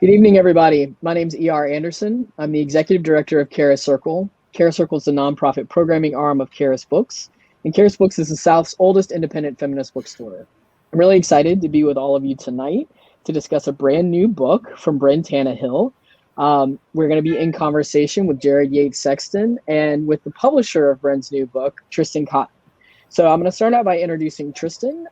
Good evening, everybody. My name is E.R. Anderson. I'm the executive director of Charis Circle. Charis Circle is the nonprofit programming arm of Charis Books, and Charis Books is the South's oldest independent feminist bookstore. I'm really excited to be with all of you tonight to discuss a brand new book from Brynn Tannehill. We're going to be in conversation with Jared Yates Sexton and with the publisher of Brynn's new book, Tristan Cotton. So I'm going to start out by introducing Tristan.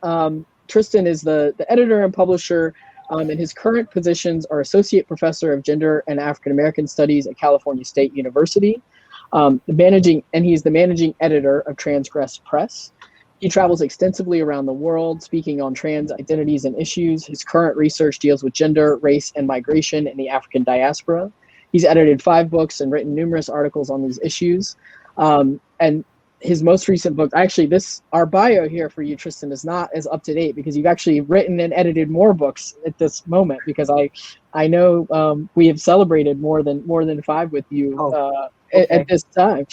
Tristan is the editor and publisher, and his current positions are Associate Professor of Gender and African American Studies at California State University, and he's the managing editor of Transgress Press. He travels extensively around the world, speaking on trans identities and issues. His current research deals with gender, race, and migration in the African diaspora. He's edited 5 books and written numerous articles on these issues. And his most recent book, actually, our bio here for you, Tristan, is not as up to date because you've actually written and edited more books at this moment. Because I know we have celebrated more than 5 with you at this time.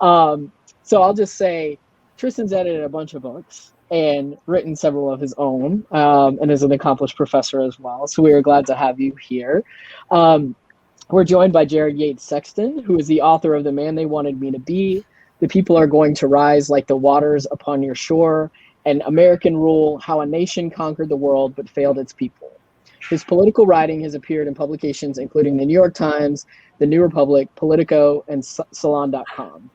So I'll just say, Tristan's edited a bunch of books and written several of his own, and is an accomplished professor as well. So we are glad to have you here. We're joined by Jared Yates Sexton, who is the author of The Man They Wanted Me to Be, The People Are Going to Rise Like the Waters Upon Your Shore, and American Rule, How a Nation Conquered the World but Failed Its People. His political writing has appeared in publications including the New York Times, the New Republic, Politico, and Salon.com.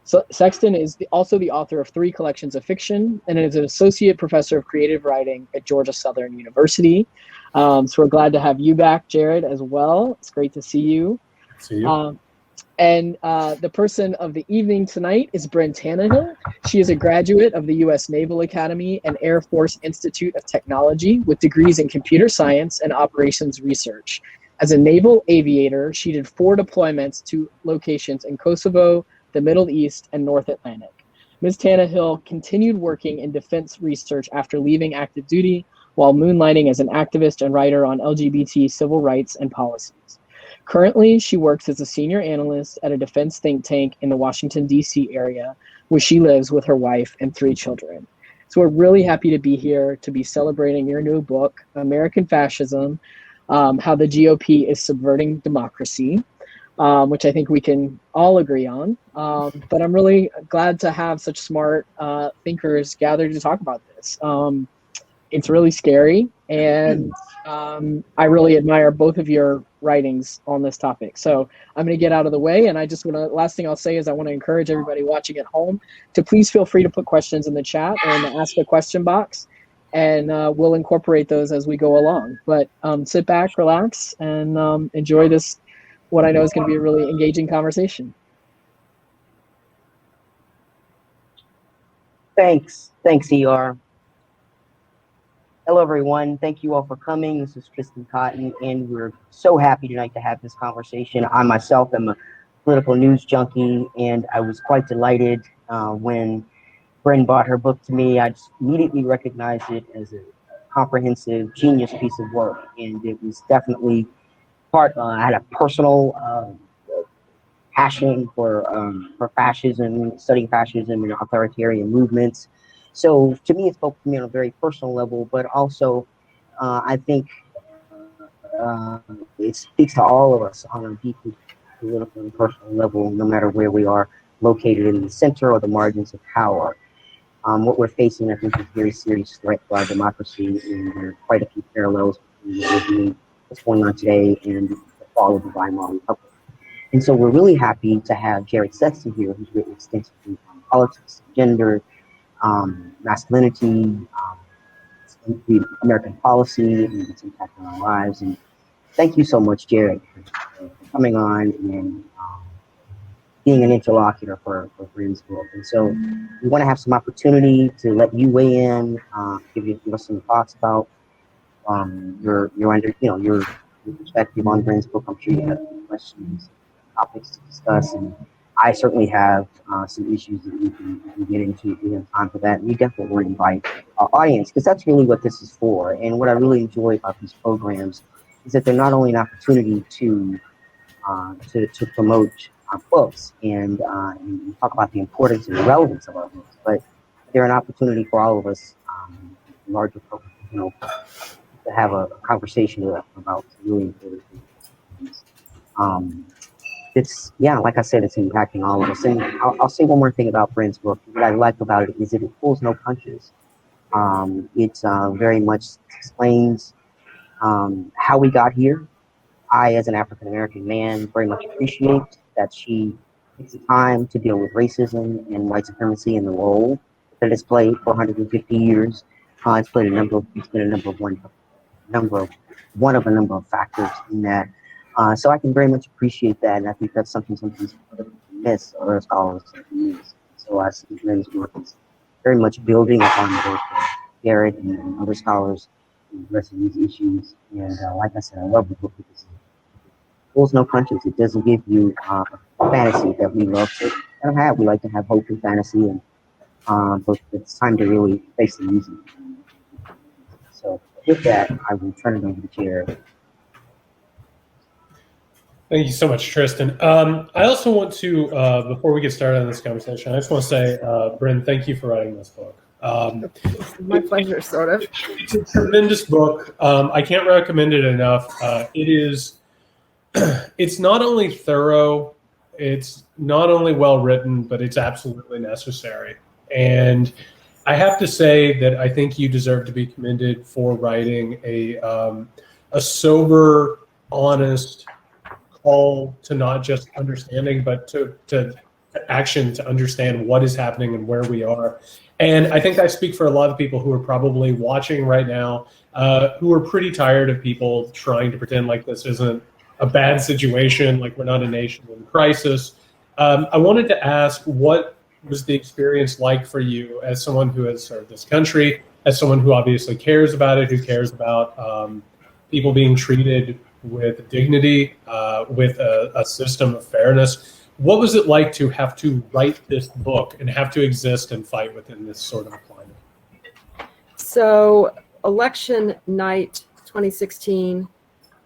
So Sexton is also the author of 3 collections of fiction and is an associate professor of creative writing at Georgia Southern University. So we're glad to have you back, Jared, as well. It's great to see you. See you. And the person of the evening tonight is Brynn Tannehill. She is a graduate of the U.S. Naval Academy and Air Force Institute of Technology with degrees in computer science and operations research. As a naval aviator, she did 4 deployments to locations in Kosovo, the Middle East, and North Atlantic. Ms. Tannehill continued working in defense research after leaving active duty while moonlighting as an activist and writer on LGBT civil rights and policies. Currently, she works as a senior analyst at a defense think tank in the Washington, D.C. area, where she lives with her wife and 3 children. So we're really happy to be here to be celebrating your new book, American Fascism, How the GOP is Subverting Democracy, which I think we can all agree on. But I'm really glad to have such smart thinkers gathered to talk about this. It's really scary, and I really admire both of your writings on this topic. So I'm going to get out of the way, and last thing I'll say is I want to encourage everybody watching at home to please feel free to put questions in the chat or in the ask a question box, and we'll incorporate those as we go along. But sit back, relax, and enjoy this, what I know is going to be a really engaging conversation. Thanks, ER. Hello, everyone. Thank you all for coming. This is Tristan Cotton, and we're so happy tonight to have this conversation. I myself am a political news junkie, and I was quite delighted when Brynn brought her book to me. I just immediately recognized it as a comprehensive, genius piece of work, and it was definitely I had a personal passion for fascism, studying fascism and authoritarian movements. So to me, it spoke to me on a very personal level, but also I think it speaks to all of us on a deeply political and personal level, no matter where we are located in the center or the margins of power. What we're facing, I think, is a very serious threat to our democracy, and there are quite a few parallels between what's going on today and the fall of the Weimar Republic. And so we're really happy to have Jared Sexton here, who's written extensively on politics, gender, masculinity, American policy, and its impact on our lives. And thank you so much, Jared, for coming on and being an interlocutor for Brynn's book. And so we want to have some opportunity to let you weigh in, give us some thoughts about your perspective on Brynn's book. I'm sure you have questions, topics to discuss, and I certainly have some issues that we can get into if we have time for that. And we definitely want to invite our audience, because that's really what this is for. And what I really enjoy about these programs is that they're not only an opportunity to promote our books and talk about the importance and the relevance of our books, but they're an opportunity for all of us, larger to have a conversation about really important things. It's, yeah, like I said, it's impacting all of us. And I'll say one more thing about Brynn's book. What I like about it is that it pulls no punches. It very much explains how we got here. I, as an African American man, very much appreciate that she takes the time to deal with racism and white supremacy and the role that it's played for 150 years. It's played a number of, it's been a one of a number of factors in that. So I can very much appreciate that, and I think that's something sometimes other people miss, or scholars miss. So I see Brynn's work is very much building upon the work of Jared and other scholars addressing these issues. And like I said, I love the book because it pulls no punches. It doesn't give you fantasy that we love to kind of have. We like to have hope and fantasy, and but it's time to really face the music. So with that, I will turn it over to Jared. Thank you so much, Tristan. I also want to, before we get started on this conversation, I just want to say, Brynn, thank you for writing this book. My pleasure, sort of. It's a tremendous book. I can't recommend it enough. It's not only thorough, it's not only well written, but it's absolutely necessary. And I have to say that I think you deserve to be commended for writing a sober, honest call to not just understanding, but to action, to understand what is happening and where we are. And I think I speak for a lot of people who are probably watching right now, who are pretty tired of people trying to pretend like this isn't a bad situation, like we're not a nation in crisis. I wanted to ask, what was the experience like for you as someone who has served this country, as someone who obviously cares about it, who cares about people being treated with dignity, with a system of fairness? What was it like to have to write this book and have to exist and fight within this sort of climate? So election night 2016,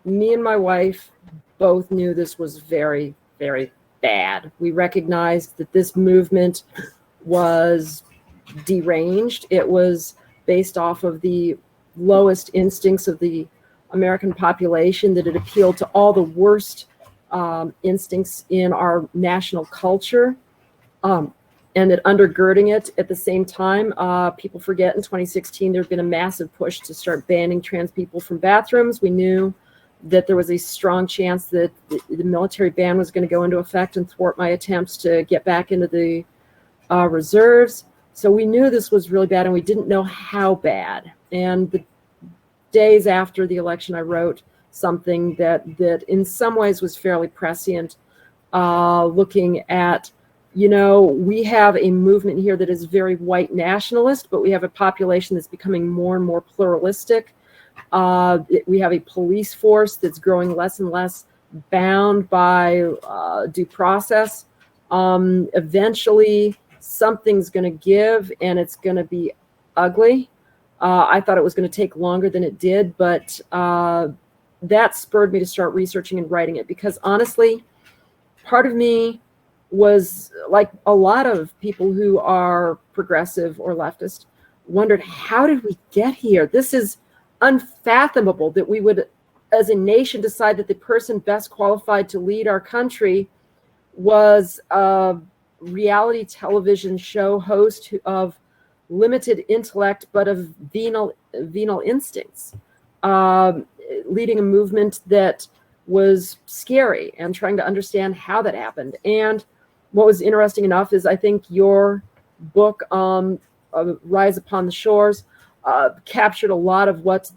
me and my wife both knew this was very, very bad. We recognized that this movement was deranged. It was based off of the lowest instincts of the American population, that it appealed to all the worst instincts in our national culture, and that undergirding it at the same time, people forget in 2016 there had been a massive push to start banning trans people from bathrooms. We knew that there was a strong chance that the military ban was going to go into effect and thwart my attempts to get back into the reserves. So we knew this was really bad, and we didn't know how bad. And the days after the election, I wrote something that in some ways was fairly prescient, looking at, we have a movement here that is very white nationalist, but we have a population that's becoming more and more pluralistic. We have a police force that's growing less and less bound by due process. Eventually, something's going to give, and it's going to be ugly. I thought it was going to take longer than it did, but that spurred me to start researching and writing it, because honestly, part of me was, like a lot of people who are progressive or leftist, wondered, how did we get here? This is unfathomable that we would, as a nation, decide that the person best qualified to lead our country was a reality television show host of limited intellect but of venal instincts, leading a movement that was scary, and trying to understand how that happened. And what was interesting enough is, I think your book, Rise Upon the Shores, captured a lot of what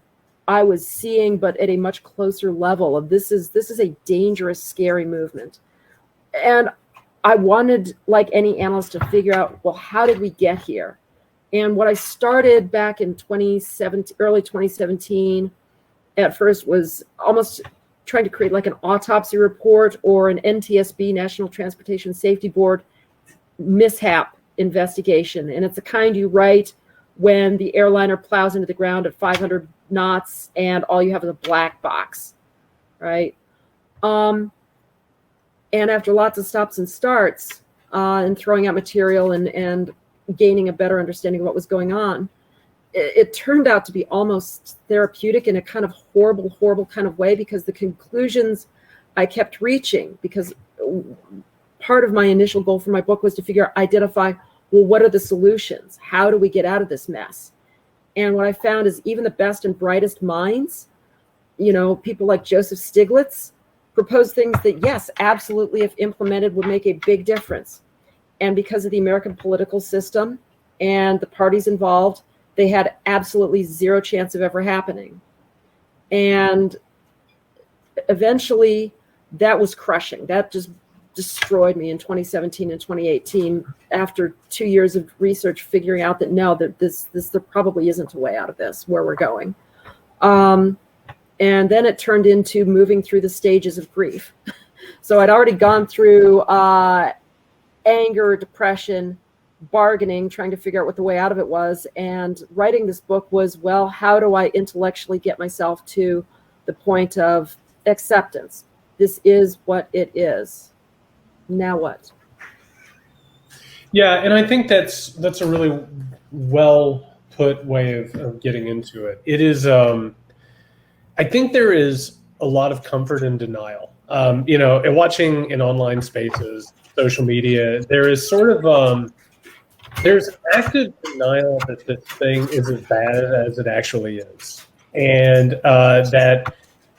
I was seeing, but at a much closer level of this is a dangerous, scary movement. And I wanted, like any analyst, to figure out, well, how did we get here? And what I started back in early 2017, at first, was almost trying to create like an autopsy report or an NTSB, National Transportation Safety Board, mishap investigation. And it's the kind you write when the airliner plows into the ground at 500 knots and all you have is a black box, right? And after lots of stops and starts, and throwing out material and gaining a better understanding of what was going on, it turned out to be almost therapeutic in a kind of horrible kind of way, because the conclusions I kept reaching, because part of my initial goal for my book was to identify, well, what are the solutions? How do we get out of this mess? And what I found is even the best and brightest minds, people like Joseph Stiglitz, propose things that, yes, absolutely, if implemented, would make a big difference. And because of the American political system and the parties involved, they had absolutely zero chance of ever happening. And eventually, that was crushing. That just destroyed me in 2017 and 2018 after 2 years of research, figuring out that no, that there probably isn't a way out of this, where we're going. And then it turned into moving through the stages of grief. So I'd already gone through anger, depression, bargaining, trying to figure out what the way out of it was. And writing this book was, well, how do I intellectually get myself to the point of acceptance? This is what it is. Now what? Yeah, and I think that's a really well put way of getting into it. It is, I think there is a lot of comfort in denial. And watching in online spaces, social media, there is sort of there's active denial that this thing is as bad as it actually is, and that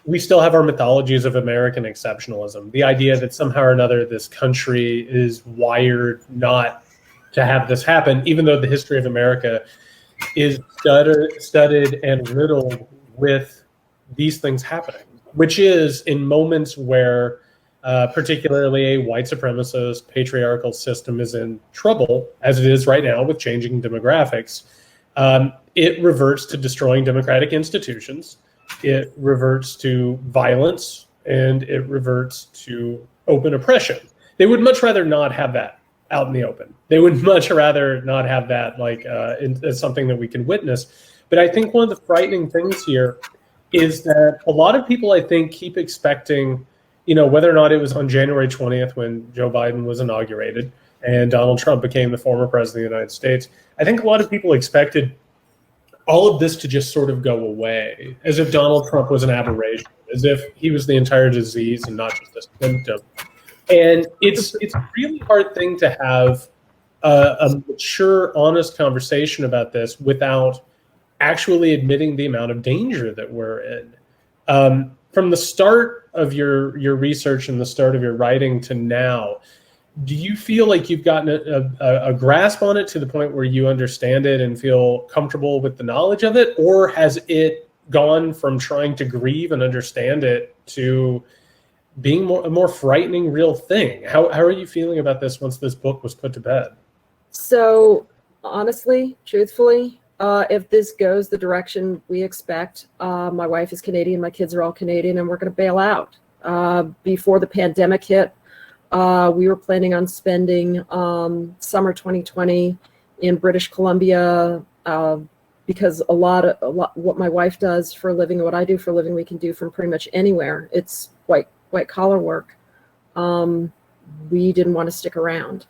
we still have our mythologies of American exceptionalism. The idea that somehow or another this country is wired not to have this happen, even though the history of America is studded and riddled with these things happening, which is in moments where particularly a white supremacist patriarchal system is in trouble, as it is right now with changing demographics. It reverts to destroying democratic institutions. It reverts to violence, and it reverts to open oppression. They would much rather not have that out in the open. They would much rather not have that as something that we can witness. But I think one of the frightening things here is that a lot of people, I think, keep expecting, whether or not it was on January 20th when Joe Biden was inaugurated and Donald Trump became the former president of the United States, I think a lot of people expected all of this to just sort of go away, as if Donald Trump was an aberration, as if he was the entire disease and not just a symptom. And it's a really hard thing to have a mature, honest conversation about this without actually admitting the amount of danger that we're in. From the start of your research and the start of your writing to now, do you feel like you've gotten a grasp on it to the point where you understand it and feel comfortable with the knowledge of it? Or has it gone from trying to grieve and understand it to being a more frightening real thing? How are you feeling about this once this book was put to bed? So honestly, truthfully, if this goes the direction we expect, my wife is Canadian, my kids are all Canadian, and we're going to bail out. Before the pandemic hit, we were planning on spending summer 2020 in British Columbia, because a lot what my wife does for a living and what I do for a living, we can do from pretty much anywhere. It's white collar work. We didn't want to stick around.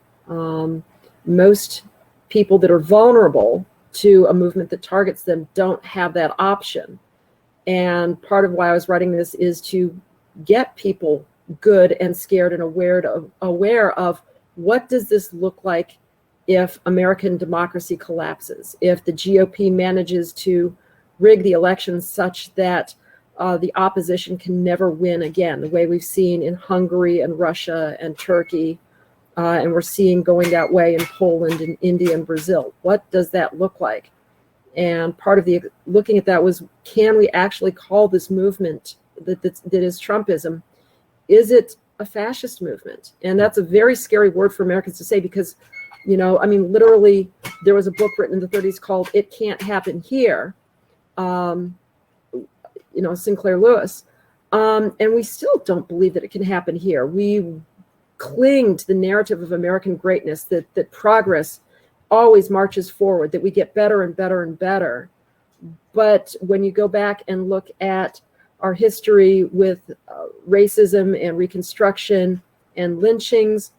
Most people that are vulnerable to a movement that targets them don't have that option. And part of why I was writing this is to get people good and scared and aware of what does this look like if American democracy collapses, if the GOP manages to rig the elections such that the opposition can never win again, the way we've seen in Hungary and Russia and Turkey, and we're seeing going that way in Poland and India and Brazil. What does that look like? And part of the looking at that was, can we actually call this movement that is Trumpism, is it a fascist movement? And that's a very scary word for Americans to say, because, literally, there was a book written in the 30s called It Can't Happen Here, Sinclair Lewis. And we still don't believe that it can happen here. We cling to the narrative of American greatness, that progress always marches forward, that we get better and better and better. But when you go back and look at our history with racism and Reconstruction and lynchings,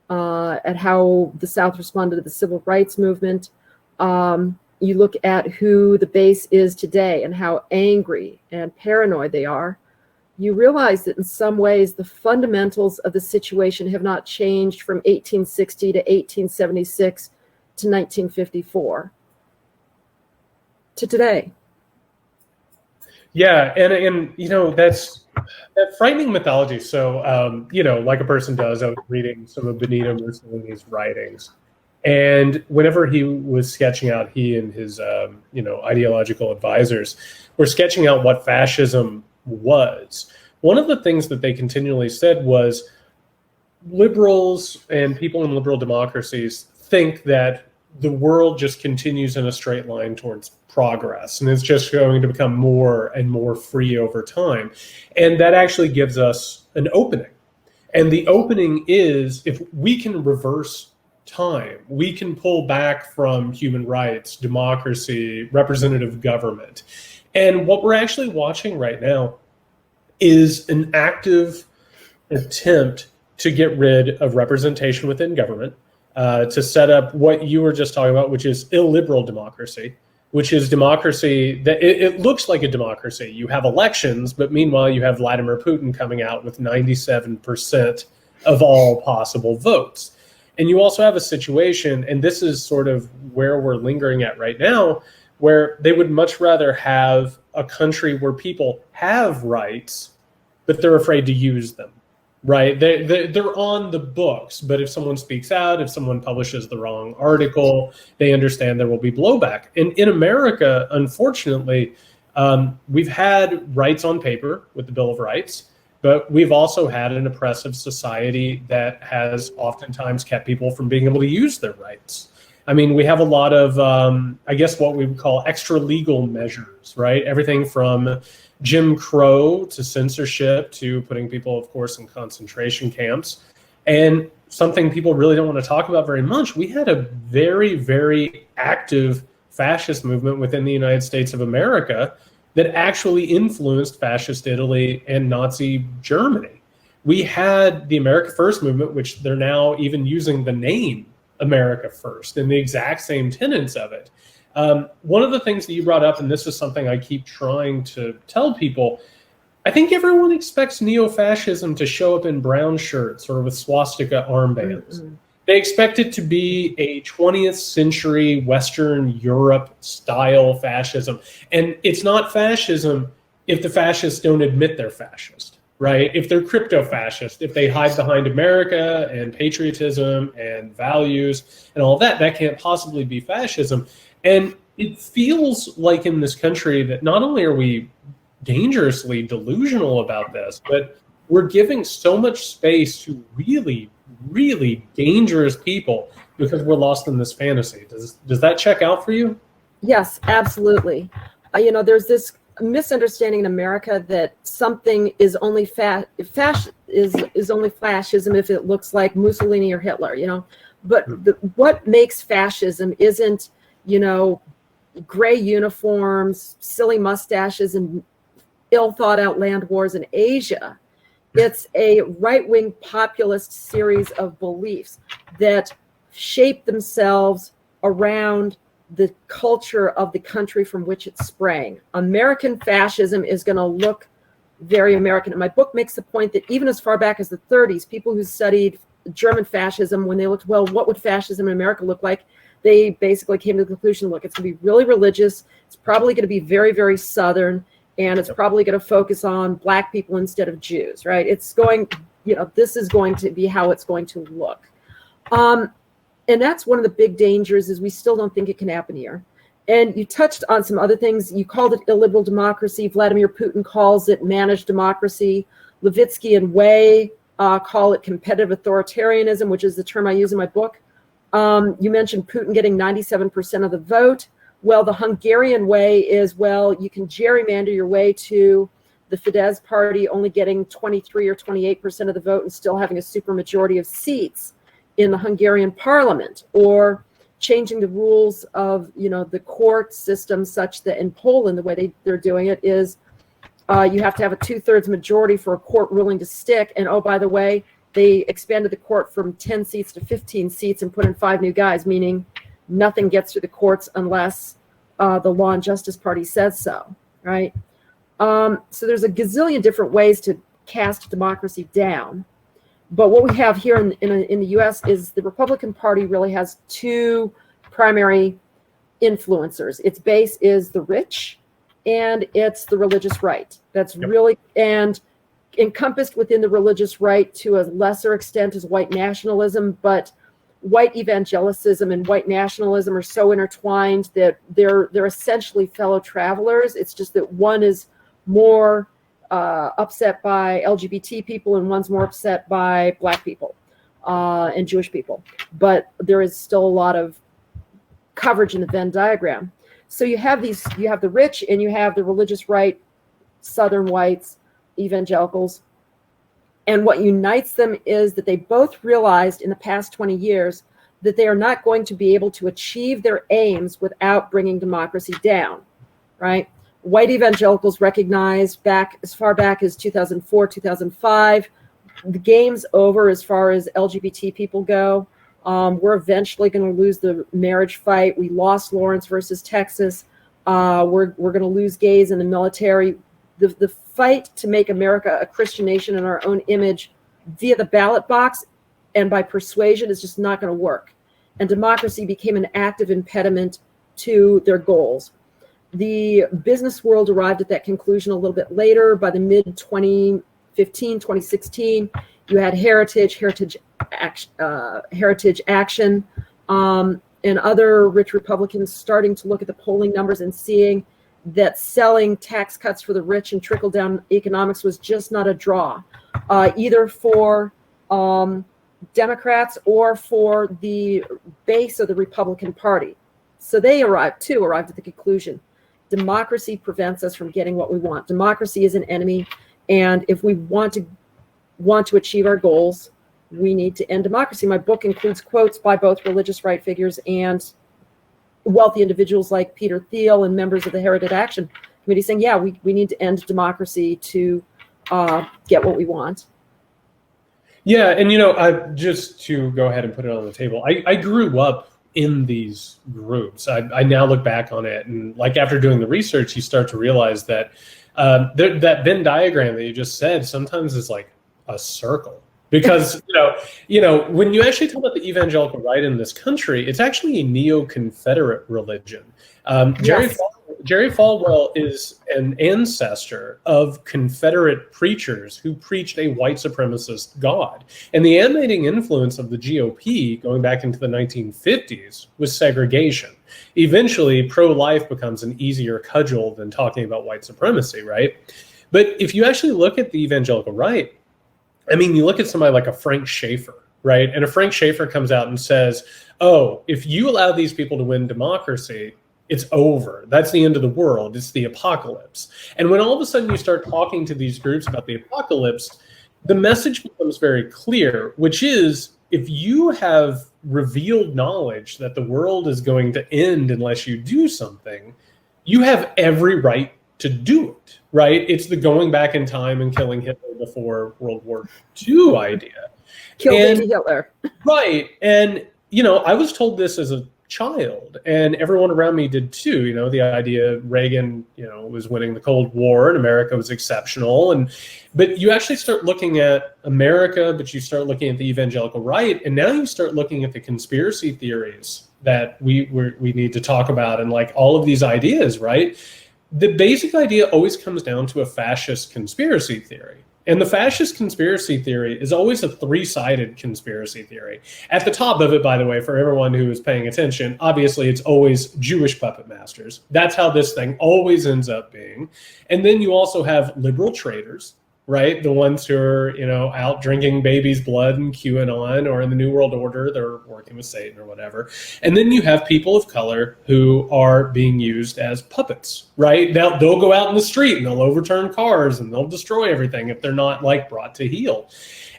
at how the South responded to the civil rights movement, you look at who the base is today and how angry and paranoid they are, you realize that in some ways the fundamentals of the situation have not changed from 1860 to 1876 to 1954 to today. Yeah, and you know, that's that frightening mythology. So you know, like a person does, I was reading some of Benito Mussolini's writings, and whenever he was sketching out, he and his you know, ideological advisors were sketching out what fascism was. One of the things that they continually said was liberals and people in liberal democracies think that the world just continues in a straight line towards progress, and it's just going to become more and more free over time. And that actually gives us an opening. And the opening is, if we can reverse time, we can pull back from human rights, democracy, representative government. And what we're actually watching right now is an active attempt to get rid of representation within government, to set up what you were just talking about, which is illiberal democracy, which is democracy that it looks like a democracy. You have elections, but meanwhile you have Vladimir Putin coming out with 97% of all possible votes. And you also have a situation, and this is sort of where we're lingering at right now, where they would much rather have a country where people have rights, but they're afraid to use them, right? They're on the books, but if someone speaks out, if someone publishes the wrong article, they understand there will be blowback. And in America, unfortunately, we've had rights on paper with the Bill of Rights, but we've also had an oppressive society that has oftentimes kept people from being able to use their rights. I mean, we have a lot of, I guess, what we would call extra legal measures, right? Everything from Jim Crow to censorship to putting people, of course, in concentration camps. And something people really don't want to talk about very much, we had a very, very active fascist movement within the United States of America that actually influenced fascist Italy and Nazi Germany. We had the America First movement, which they're now even using the name America First and the exact same tenets of it. One of the things that you brought up, and this is something I keep trying to tell people, I think everyone expects neo-fascism to show up in brown shirts or with swastika armbands. Mm-hmm. They expect it to be a 20th century Western Europe style fascism. And it's not fascism if the fascists don't admit they're fascist, right? If they're crypto-fascist, if they hide behind America and patriotism and values and all that, that can't possibly be fascism. And it feels like in this country that not only are we dangerously delusional about this, but we're giving so much space to really, really dangerous people because we're lost in this fantasy. Does that check out for you? Yes, absolutely. You know, there's this misunderstanding in America that something is only is only fascism if it looks like Mussolini or Hitler. You know, but what makes fascism isn't, you know, gray uniforms, silly mustaches, and ill thought out land wars in Asia. It's a right-wing populist series of beliefs that shape themselves around the culture of the country from which it sprang. American fascism is going to look very American. And my book makes the point that even as far back as the 30s, people who studied German fascism, when they looked, well, what would fascism in America look like? They basically came to the conclusion, look, it's going to be really religious. It's probably going to be very, very Southern. And it's probably going to focus on Black people instead of Jews, right? It's going, you know, this is going to be how it's going to look. And that's one of the big dangers, is we still don't think it can happen here. And you touched on some other things. You called it illiberal democracy. Vladimir Putin calls it managed democracy. Levitsky and Way call it competitive authoritarianism, which is the term I use in my book. You mentioned Putin getting 97% of the vote. Well, the Hungarian way is, well, you can gerrymander your way to the Fidesz party only getting 23 or 28% of the vote and still having a supermajority of seats in the Hungarian parliament, or changing the rules of, you know, the court system such that in Poland, the way they're doing it is you have to have a 2/3 majority for a court ruling to stick. And oh, by the way, they expanded the court from 10 seats to 15 seats and put in 5 new guys, meaning nothing gets through the courts unless the Law and Justice Party says so, right? So there's a gazillion different ways to cast democracy down. But what we have here in the US is the Republican Party really has two primary influencers. Its base is the rich and it's the religious right. That's really, and encompassed within the religious right to a lesser extent is white nationalism, but white evangelicism and white nationalism are so intertwined that they're essentially fellow travelers. It's just that one is more upset by LGBT people and one's more upset by Black people and Jewish people. But there is still a lot of coverage in the Venn diagram. So you have the rich and you have the religious right, Southern whites, evangelicals. And what unites them is that they both realized in the past 20 years that they are not going to be able to achieve their aims without bringing democracy down, right? White evangelicals recognize back as far back as 2004, 2005, the game's over as far as LGBT people go. We're eventually going to lose the marriage fight. We lost Lawrence versus Texas. We're going to lose gays in the military. The fight to make America a Christian nation in our own image via the ballot box and by persuasion is just not going to work. And democracy became an active impediment to their goals. The business world arrived at that conclusion a little bit later. By the mid-2015, 2016, you had Heritage Action, and other rich Republicans starting to look at the polling numbers and seeing that selling tax cuts for the rich and trickle-down economics was just not a draw, either for Democrats or for the base of the Republican Party. So they arrived at the conclusion. Democracy prevents us from getting what we want. Democracy is an enemy, and if we want to achieve our goals, we need to end democracy. My book includes quotes by both religious right figures and wealthy individuals like Peter Thiel and members of the Heritage Action Committee saying, yeah, we need to end democracy to get what we want. Yeah, and just to go ahead and put it on the table, I grew up in these groups. I now look back on it, and like after doing the research, you start to realize that that Venn diagram that you just said sometimes is like a circle. Because when you actually talk about the evangelical right in this country, it's actually a neo-Confederate religion. Jerry Falwell is an ancestor of Confederate preachers who preached a white supremacist God. And the animating influence of the GOP going back into the 1950s was segregation. Eventually, pro-life becomes an easier cudgel than talking about white supremacy, right? But if you actually look at the evangelical right, I mean, you look at somebody like a Frank Schaeffer, right? And a Frank Schaeffer comes out and says, oh, if you allow these people to win democracy, it's over. That's the end of the world. It's the apocalypse. And when all of a sudden you start talking to these groups about the apocalypse, the message becomes very clear, which is if you have revealed knowledge that the world is going to end unless you do something, you have every right to do it, right? It's the going back in time and killing Hitler before World War II idea. Kill Hitler. Right. And, I was told this as a child, and everyone around me did too. The idea Reagan, was winning the Cold War and America was exceptional. But you actually start looking at America, but you start looking at the evangelical right, and now you start looking at the conspiracy theories that we need to talk about and like all of these ideas, right? The basic idea always comes down to a fascist conspiracy theory. And the fascist conspiracy theory is always a three-sided conspiracy theory. At the top of it, by the way, for everyone who is paying attention, obviously it's always Jewish puppet masters. That's how this thing always ends up being. And then you also have liberal traitors, right? The ones who are, out drinking babies' blood in QAnon, or in the New World Order, they're working with Satan or whatever. And then you have people of color who are being used as puppets, right? They'll go out in the street and they'll overturn cars and they'll destroy everything if they're not brought to heel.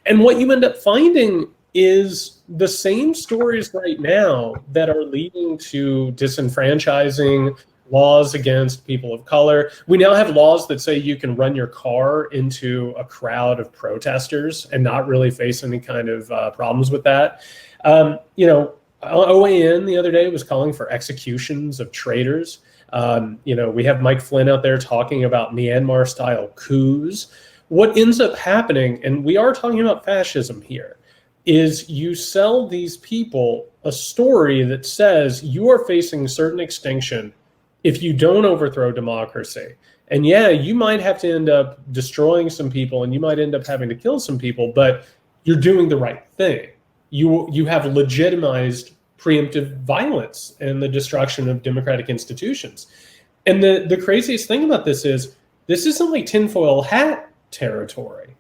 And what you end up finding is the same stories right now that are leading to disenfranchising, laws against people of color. We now have laws that say you can run your car into a crowd of protesters and not really face any kind of problems with that. OAN the other day was calling for executions of traitors. We have Mike Flynn out there talking about Myanmar-style coups. What ends up happening, and we are talking about fascism here, is you sell these people a story that says you are facing certain extinction if you don't overthrow democracy. And yeah, you might have to end up destroying some people and you might end up having to kill some people, but you're doing the right thing. You have legitimized preemptive violence and the destruction of democratic institutions. And the craziest thing about this isn't like tinfoil hat territory.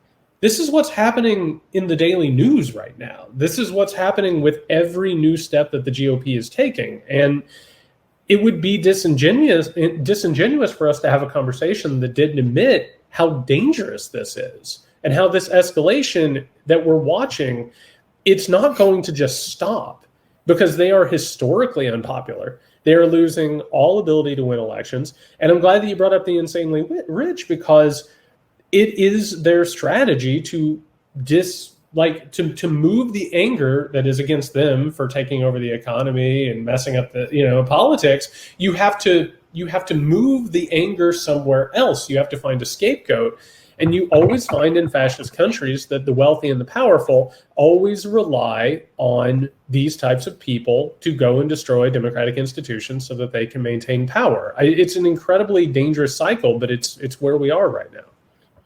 This is what's happening in the daily news right now. This is what's happening with every new step that the GOP is taking. And it would be disingenuous for us to have a conversation that didn't admit how dangerous this is and how this escalation that we're watching, it's not going to just stop because they are historically unpopular. They are losing all ability to win elections. And I'm glad that you brought up the insanely rich, because it is their strategy to move the anger that is against them for taking over the economy and messing up the politics. You have to move the anger somewhere else. You have to find a scapegoat. And you always find in fascist countries that the wealthy and the powerful always rely on these types of people to go and destroy democratic institutions so that they can maintain power. It's an incredibly dangerous cycle, but it's where we are right now.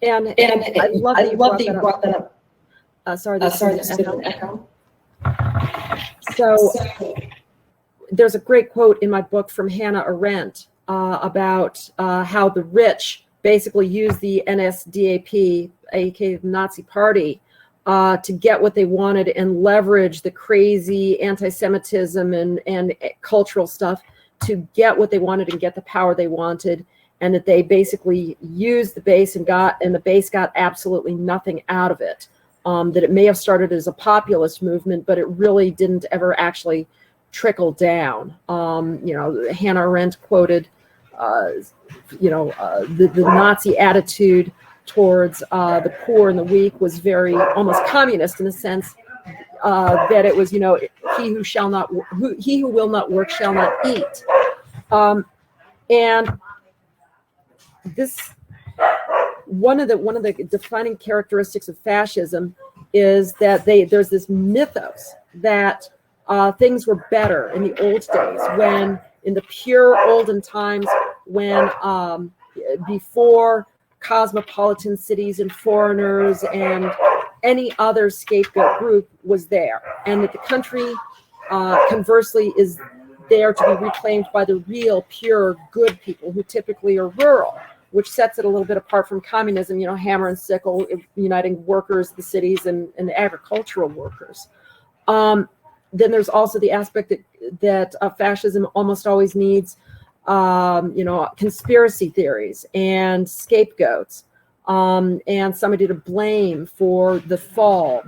And I love that you brought that up. Sorry, there's an echo. So there's a great quote in my book from Hannah Arendt about how the rich basically use the NSDAP, aka the Nazi Party, to get what they wanted and leverage the crazy anti-Semitism and cultural stuff to get what they wanted and get the power they wanted, and that they basically used the base and the base got absolutely nothing out of it. That it may have started as a populist movement, but it really didn't ever actually trickle down. Hannah Arendt quoted the Nazi attitude towards the poor and the weak was very almost communist in the sense that it was, he who will not work shall not eat. And this one of the defining characteristics of fascism is that there's this mythos that things were better in the old days, when in the pure olden times, when before cosmopolitan cities and foreigners and any other scapegoat group was there, and that the country conversely is there to be reclaimed by the real pure good people who typically are rural, which sets it a little bit apart from communism, hammer and sickle, uniting workers, the cities, and the agricultural workers. Then there's also the aspect that fascism almost always needs, conspiracy theories and scapegoats, and somebody to blame for the fall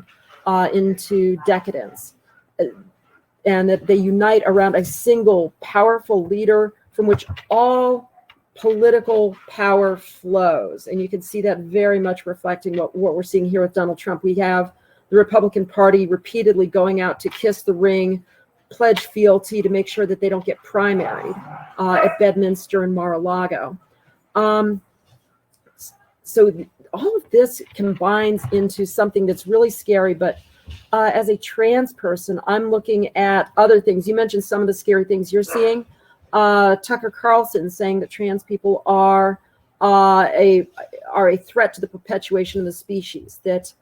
into decadence, and that they unite around a single powerful leader from which all political power flows. And you can see that very much reflecting what we're seeing here with Donald Trump. We have the Republican Party repeatedly going out to kiss the ring, pledge fealty to make sure that they don't get primaried at Bedminster and Mar-a-Lago. So all of this combines into something that's really scary, but as a trans person, I'm looking at other things. You mentioned some of the scary things you're seeing. Tucker Carlson saying that trans people are a threat to the perpetuation of the species. That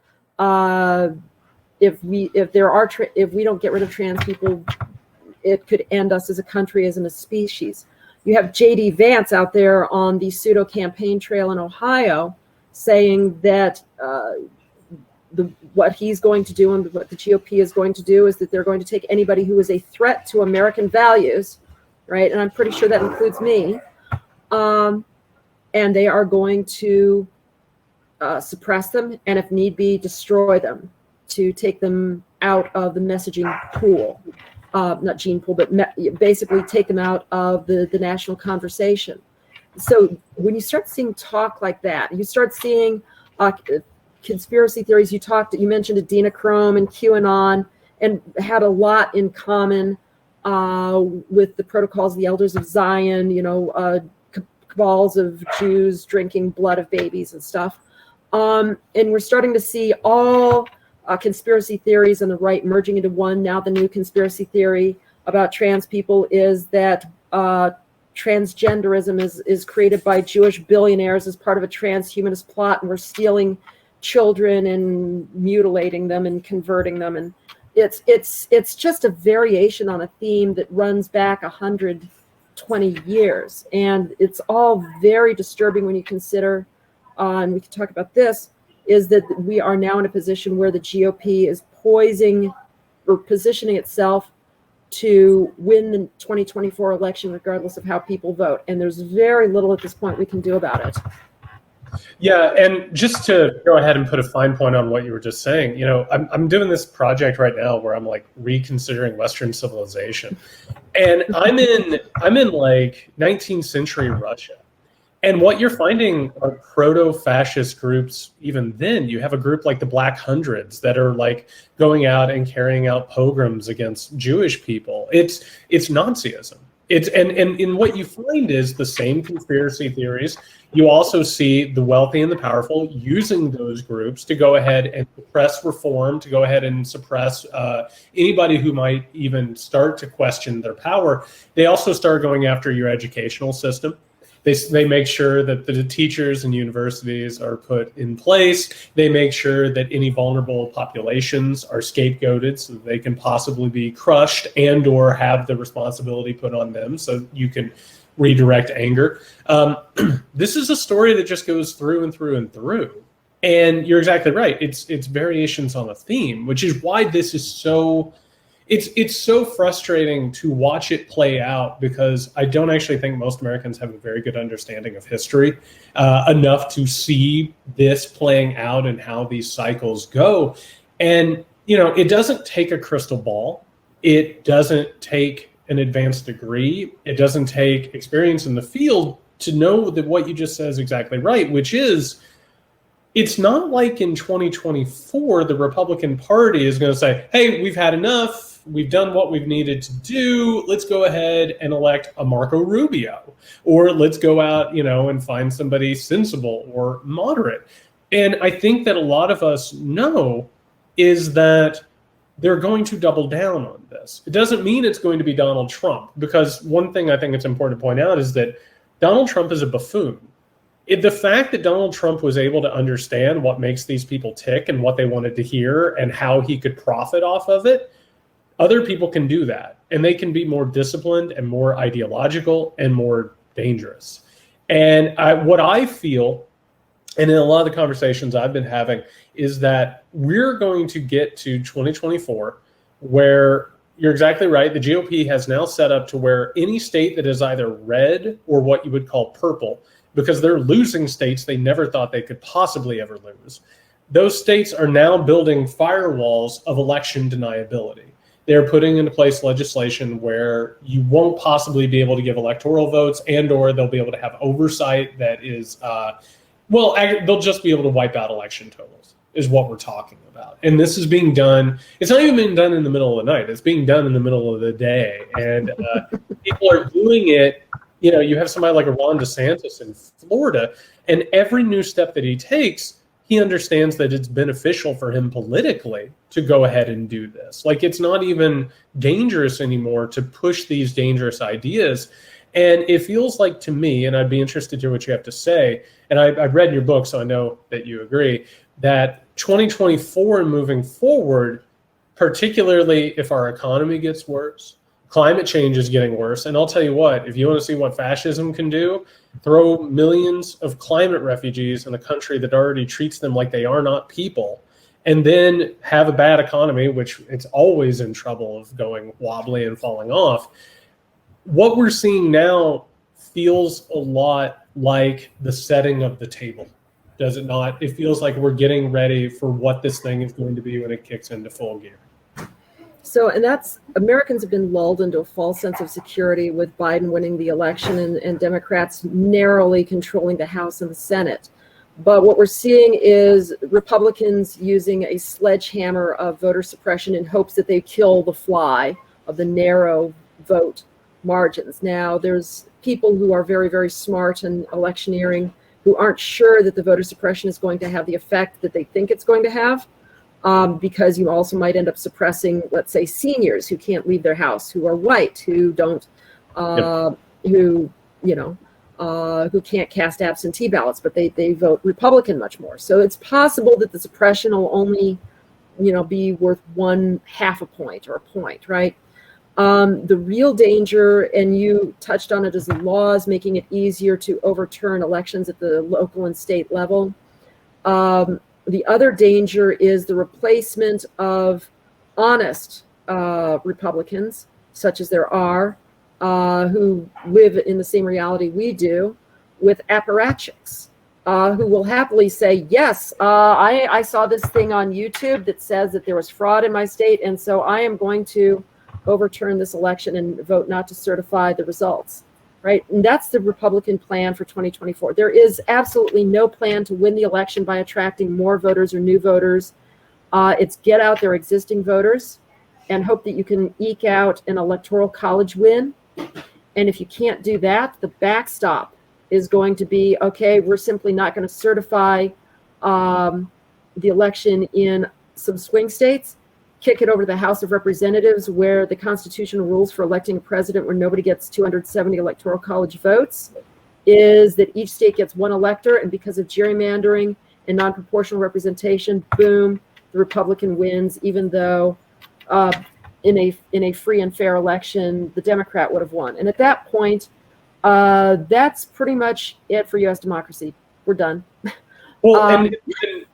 if we don't get rid of trans people, it could end us as a country, as in a species. You have J.D. Vance out there on the pseudo campaign trail in Ohio saying that what he's going to do and what the GOP is going to do is that they're going to take anybody who is a threat to American values, right? And I'm pretty sure that includes me. And they are going to suppress them, and if need be, destroy them, to take them out of the messaging pool. Not gene pool, but basically take them out of the national conversation. So when you start seeing talk like that, you start seeing conspiracy theories. You mentioned Adrenochrome and QAnon, and had a lot in common with the protocols of the elders of Zion, cabals of Jews drinking blood of babies and stuff. And we're starting to see all conspiracy theories on the right merging into one. Now the new conspiracy theory about trans people is that transgenderism is created by Jewish billionaires as part of a transhumanist plot, and we're stealing children and mutilating them and converting them. And it's just a variation on a theme that runs back 120 years. And it's all very disturbing when you consider, and we can talk about this, is that we are now in a position where the GOP is positioning itself to win the 2024 election regardless of how people vote. And there's very little at this point we can do about it. Yeah, and just to go ahead and put a fine point on what you were just saying, I'm doing this project right now where I'm like reconsidering Western civilization, and I'm in like 19th century Russia, and what you're finding are proto-fascist groups. Even then, you have a group like the Black Hundreds that are like going out and carrying out pogroms against Jewish people. It's Nazism. And what you find is the same conspiracy theories. You also see the wealthy and the powerful using those groups to go ahead and suppress reform, to go ahead and suppress anybody who might even start to question their power. They also start going after your educational system. They make sure that the teachers and universities are put in place. They make sure that any vulnerable populations are scapegoated so that they can possibly be crushed and or have the responsibility put on them so you can redirect anger. This is a story that just goes through and through and through. And you're exactly right. It's variations on a theme, which is why this is so... It's so frustrating to watch it play out, because I don't actually think most Americans have a very good understanding of history enough to see this playing out and how these cycles go. And, it doesn't take a crystal ball. It doesn't take an advanced degree. It doesn't take experience in the field to know that what you just said is exactly right, which is, it's not like in 2024, the Republican Party is going to say, hey, we've had enough. We've done what we've needed to do. Let's go ahead and elect a Marco Rubio, or let's go out, and find somebody sensible or moderate. And I think that a lot of us know is that they're going to double down on this. It doesn't mean it's going to be Donald Trump, because one thing I think it's important to point out is that Donald Trump is a buffoon. The fact that Donald Trump was able to understand what makes these people tick and what they wanted to hear and how he could profit off of it, other people can do that, and they can be more disciplined and more ideological and more dangerous. And what I feel, and in a lot of the conversations I've been having, is that we're going to get to 2024 where, you're exactly right, the GOP has now set up to where any state that is either red or what you would call purple, because they're losing states they never thought they could possibly ever lose, those states are now building firewalls of election deniability. They're putting into place legislation where you won't possibly be able to give electoral votes, and or they'll be able to have oversight that is, they'll just be able to wipe out election totals, is what we're talking about. And this is being done, it's not even being done in the middle of the night, it's being done in the middle of the day. And people are doing it, you have somebody like a Ron DeSantis in Florida, and every new step that he takes, he understands that it's beneficial for him politically to go ahead and do this. Like, it's not even dangerous anymore to push these dangerous ideas. And it feels like to me, and I'd be interested to hear what you have to say, and I've read your book, so I know that you agree, that 2024 and moving forward, particularly if our economy gets worse, climate change is getting worse. And I'll tell you what, if you want to see what fascism can do, throw millions of climate refugees in a country that already treats them like they are not people, and then have a bad economy, which it's always in trouble of going wobbly and falling off. What we're seeing now feels a lot like the setting of the table, does it not? It feels like we're getting ready for what this thing is going to be when it kicks into full gear. So, and that's, Americans have been lulled into a false sense of security with Biden winning the election and Democrats narrowly controlling the House and the Senate. But what we're seeing is Republicans using a sledgehammer of voter suppression in hopes that they kill the fly of the narrow vote margins. Now, there's people who are very, very smart in electioneering who aren't sure that the voter suppression is going to have the effect that they think it's going to have, because you also might end up suppressing, let's say, seniors who can't leave their house, who are white, who don't, who can't cast absentee ballots, but they vote Republican much more. So it's possible that the suppression will only, be worth 1/2 a point or a point, right? The real danger, and you touched on it, is the laws making it easier to overturn elections at the local and state level. The other danger is the replacement of honest Republicans, such as there are, who live in the same reality we do, with apparatchiks, who will happily say, yes, I saw this thing on YouTube that says that there was fraud in my state, and so I am going to overturn this election and vote not to certify the results, right? And that's the Republican plan for 2024. There is absolutely no plan to win the election by attracting more voters or new voters. It's get out their existing voters and hope that you can eke out an electoral college win. And if you can't do that, the backstop is going to be, okay, we're simply not going to certify the election in some swing states, kick it over to the House of Representatives, where the constitutional rules for electing a president, where nobody gets 270 electoral college votes, is that each state gets one elector, and because of gerrymandering and non-proportional representation, boom, the Republican wins, even though in a free and fair election, the Democrat would have won. And at that point, that's pretty much it for U.S. democracy. We're done. Well, and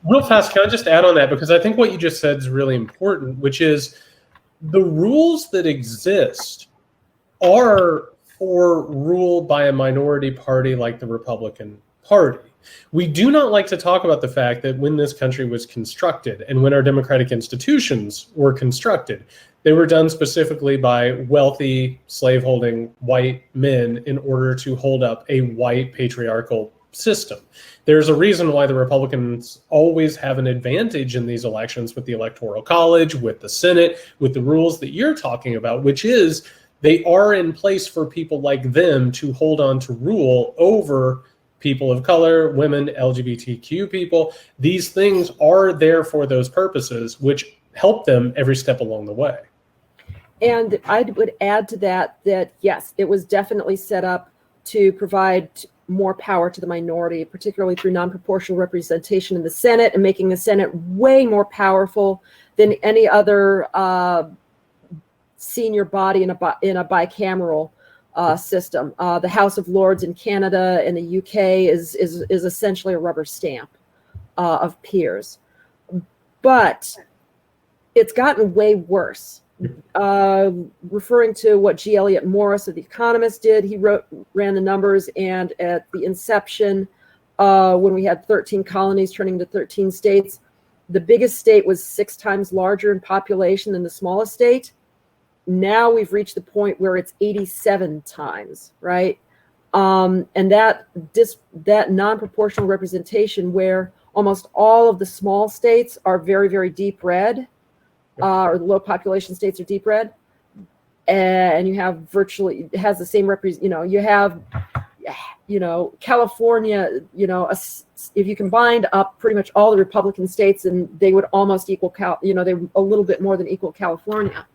real fast, can I just add on that? Because I think what you just said is really important, which is the rules that exist are for rule by a minority party like the Republican Party. We do not like to talk about the fact that when this country was constructed and when our democratic institutions were constructed, they were done specifically by wealthy, slaveholding white men in order to hold up a white patriarchal system. There's a reason why the Republicans always have an advantage in these elections with the Electoral College, with the Senate, with the rules that you're talking about, which is they are in place for people like them to hold on to rule over people of color, women, LGBTQ people. These things are there for those purposes, which help them every step along the way. And I would add to that, yes, it was definitely set up to provide more power to the minority, particularly through non-proportional representation in the Senate, and making the Senate way more powerful than any other senior body in a bicameral system. The House of Lords in Canada and the UK is essentially a rubber stamp of peers. But it's gotten way worse. Referring to what G. Eliot Morris of The Economist did, he ran the numbers, and at the inception, when we had 13 colonies turning to 13 states, the biggest state was 6 times larger in population than the smallest state. Now we've reached the point where it's 87 times, right? And that non-proportional representation, where almost all of the small states are very, very deep red, or the low population states are deep red, and you have virtually, it has the same you have, California, if you combined up pretty much all the Republican states, and they would almost equal, they a little bit more than equal California.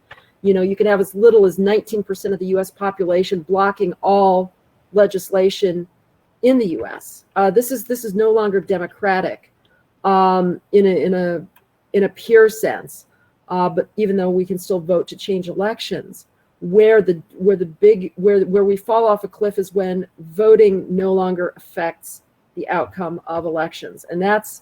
You could have as little as 19% of the U.S. population blocking all legislation in the U.S. This is no longer democratic in a pure sense. But even though we can still vote to change elections, where we fall off a cliff is when voting no longer affects the outcome of elections, and that's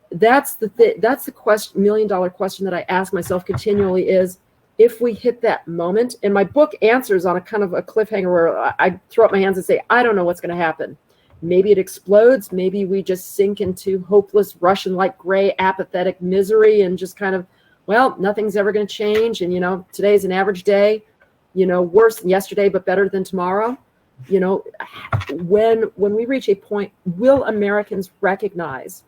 the question, $1 million question that I ask myself continually is, if we hit that moment, and my book answers on a kind of a cliffhanger where I throw up my hands and say, I don't know what's going to happen. Maybe it explodes. Maybe we just sink into hopeless Russian-like gray, apathetic misery and just kind of, well, nothing's ever going to change. And, today's an average day, worse than yesterday, but better than tomorrow. When we reach a point, will Americans recognize,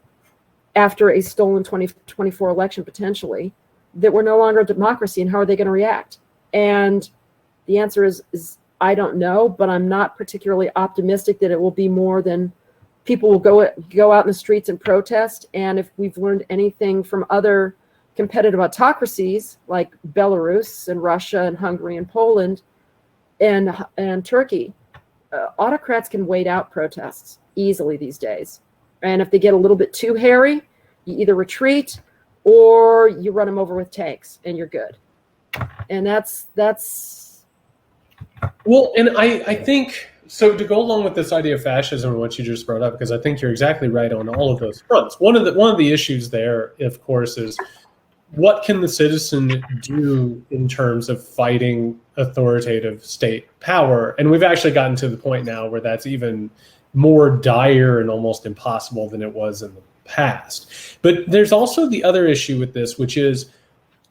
after a stolen 2024 election potentially, that we're no longer a democracy, and how are they going to react? And The answer is I don't know, but I'm not particularly optimistic that it will be more than people will go out in the streets and protest. And if we've learned anything from other competitive autocracies like Belarus and Russia and Hungary and Poland and Turkey, autocrats can wait out protests easily these days. And if they get a little bit too hairy, you either retreat or you run them over with tanks and you're good. And that's well, and I think, so to go along with this idea of fascism and what you just brought up, because I think you're exactly right on all of those fronts. One of the issues there, of course, is what can the citizen do in terms of fighting authoritative state power? And we've actually gotten to the point now where that's even more dire and almost impossible than it was in the past. But there's also the other issue with this, which is,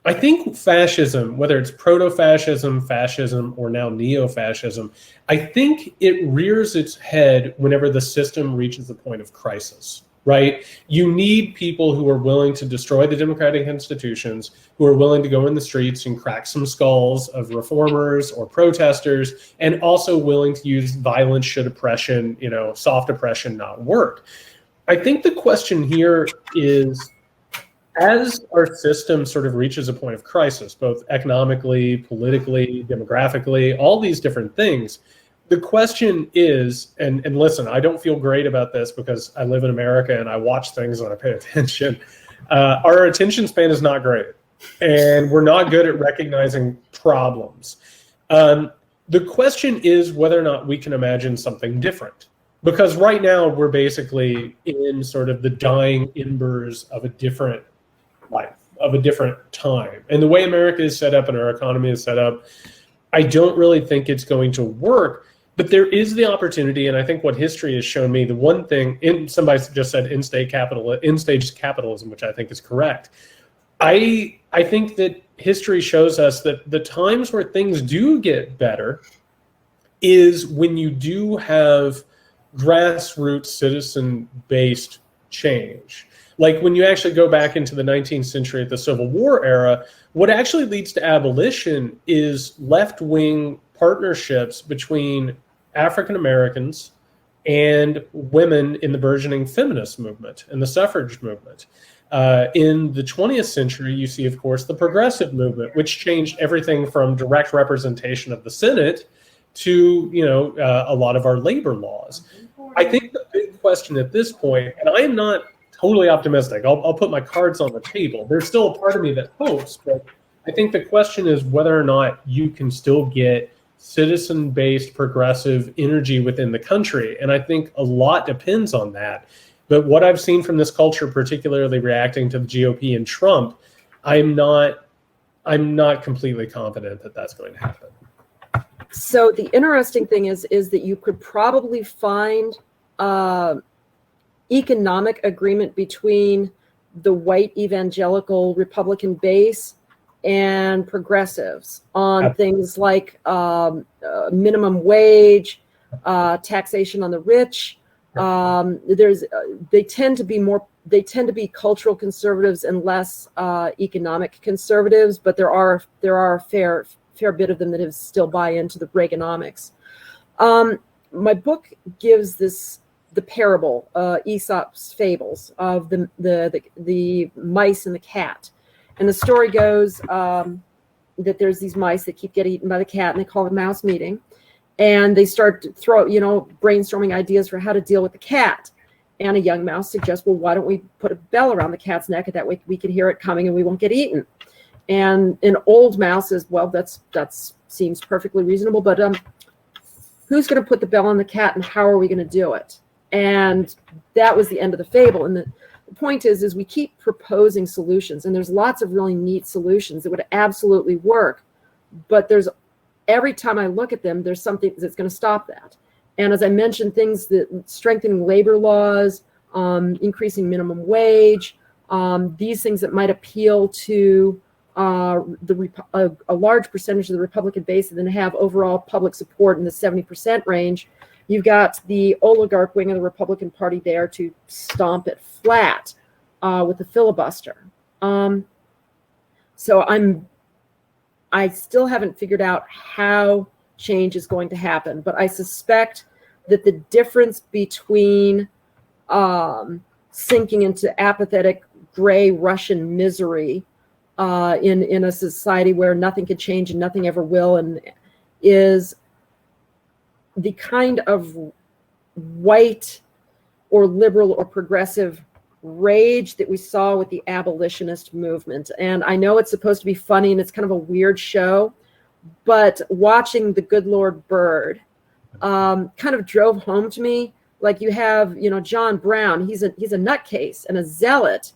I think fascism, whether it's proto-fascism, fascism, or now neo-fascism, I think it rears its head whenever the system reaches a point of crisis, right? You need people who are willing to destroy the democratic institutions, who are willing to go in the streets and crack some skulls of reformers or protesters, and also willing to use violence should oppression, soft oppression not work. I think the question here is, as our system sort of reaches a point of crisis, both economically, politically, demographically, all these different things, the question is, and listen, I don't feel great about this because I live in America and I watch things and I pay attention. Our attention span is not great, and we're not good at recognizing problems. The question is whether or not we can imagine something different. Because right now we're basically in sort of the dying embers of a different life, of a different time. And the way America is set up and our economy is set up, I don't really think it's going to work. But there is the opportunity, and I think what history has shown me, the one thing, somebody just said in-stage capitalism, which I think is correct. I think that history shows us that the times where things do get better is when you do have grassroots citizen-based change. Like when you actually go back into the 19th century at the Civil War era, what actually leads to abolition is left-wing partnerships between African Americans and women in the burgeoning feminist movement and the suffrage movement. In the 20th century, you see, of course, the progressive movement, which changed everything from direct representation of the Senate to, a lot of our labor laws. I think the big question at this point, and I am not totally optimistic, I'll put my cards on the table. There's still a part of me that hopes, but I think the question is whether or not you can still get citizen-based progressive energy within the country. And I think a lot depends on that. But what I've seen from this culture, particularly reacting to the GOP and Trump, I'm not completely confident that that's going to happen. So the interesting thing is that you could probably find economic agreement between the white evangelical Republican base and progressives on things like minimum wage, taxation on the rich. They tend to be cultural conservatives and less economic conservatives, but there are a fair bit of them that still buy into the Reaganomics. My book gives the parable, Aesop's fables of the mice and the cat. And the story goes that there's these mice that keep getting eaten by the cat, and they call it a mouse meeting. And they start to brainstorming ideas for how to deal with the cat. And a young mouse suggests, well, why don't we put a bell around the cat's neck, and that way we can hear it coming and we won't get eaten. And an old mouse says, well, that seems perfectly reasonable, but who's going to put the bell on the cat, and how are we going to do it? And that was the end of the fable. And the point is we keep proposing solutions, and there's lots of really neat solutions that would absolutely work, but every time I look at them, there's something that's going to stop that. And as I mentioned, things that strengthening labor laws, increasing minimum wage, these things that might appeal to a large percentage of the Republican base and then have overall public support in the 70% range. You've got the oligarch wing of the Republican Party there to stomp it flat with the filibuster. So I still haven't figured out how change is going to happen, but I suspect that the difference between sinking into apathetic gray Russian misery in a society where nothing can change and nothing ever will, and is the kind of white or liberal or progressive rage that we saw with the abolitionist movement. And I know it's supposed to be funny and it's kind of a weird show, but watching The Good Lord Bird kind of drove home to me. Like, you have, John Brown, he's a nutcase and a zealot,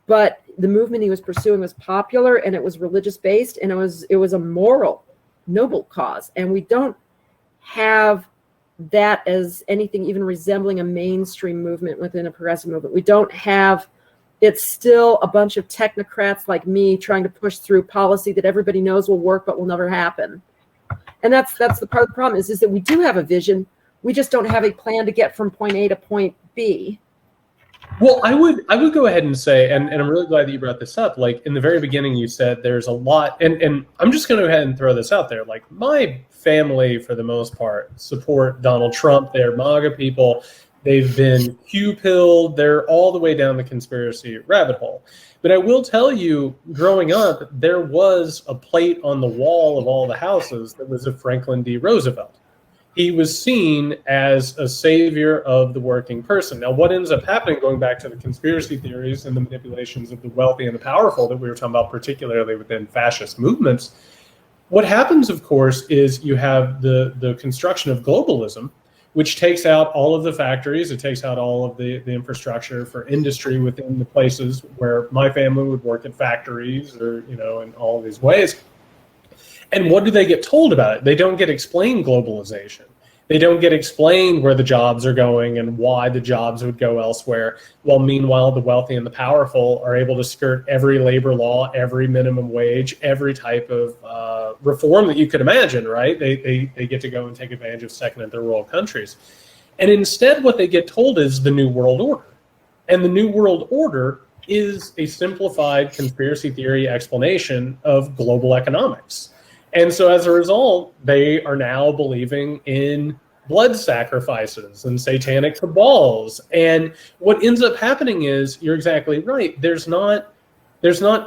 but the movement he was pursuing was popular and it was religious based, and it was a moral, noble cause. And we don't have that as anything even resembling a mainstream movement within a progressive movement. We don't have, it's still a bunch of technocrats like me trying to push through policy that everybody knows will work but will never happen. And that's the part of the problem is that we do have a vision. We just don't have a plan to get from point A to point B. Well, I would go ahead and say, and I'm really glad that you brought this up. Like, in the very beginning, you said there's a lot, and I'm just going to go ahead and throw this out there. Like, my family, for the most part, support Donald Trump. They're MAGA people. They've been Q-pilled. They're all the way down the conspiracy rabbit hole. But I will tell you, growing up, there was a plate on the wall of all the houses that was of Franklin D. Roosevelt. He was seen as a savior of the working person. Now, what ends up happening, going back to the conspiracy theories and the manipulations of the wealthy and the powerful that we were talking about, particularly within fascist movements, what happens, of course, is you have the construction of globalism, which takes out all of the factories. It takes out all of the infrastructure for industry within the places where my family would work at factories or, in all of these ways. And what do they get told about it? They don't get explained globalization. They don't get explained where the jobs are going and why the jobs would go elsewhere. While meanwhile, the wealthy and the powerful are able to skirt every labor law, every minimum wage, every type of reform that you could imagine, right? They get to go and take advantage of second and third world countries. And instead, what they get told is the New World Order. And the New World Order is a simplified conspiracy theory explanation of global economics. And so as a result, they are now believing in blood sacrifices and satanic cabals. And what ends up happening is, you're exactly right, there's not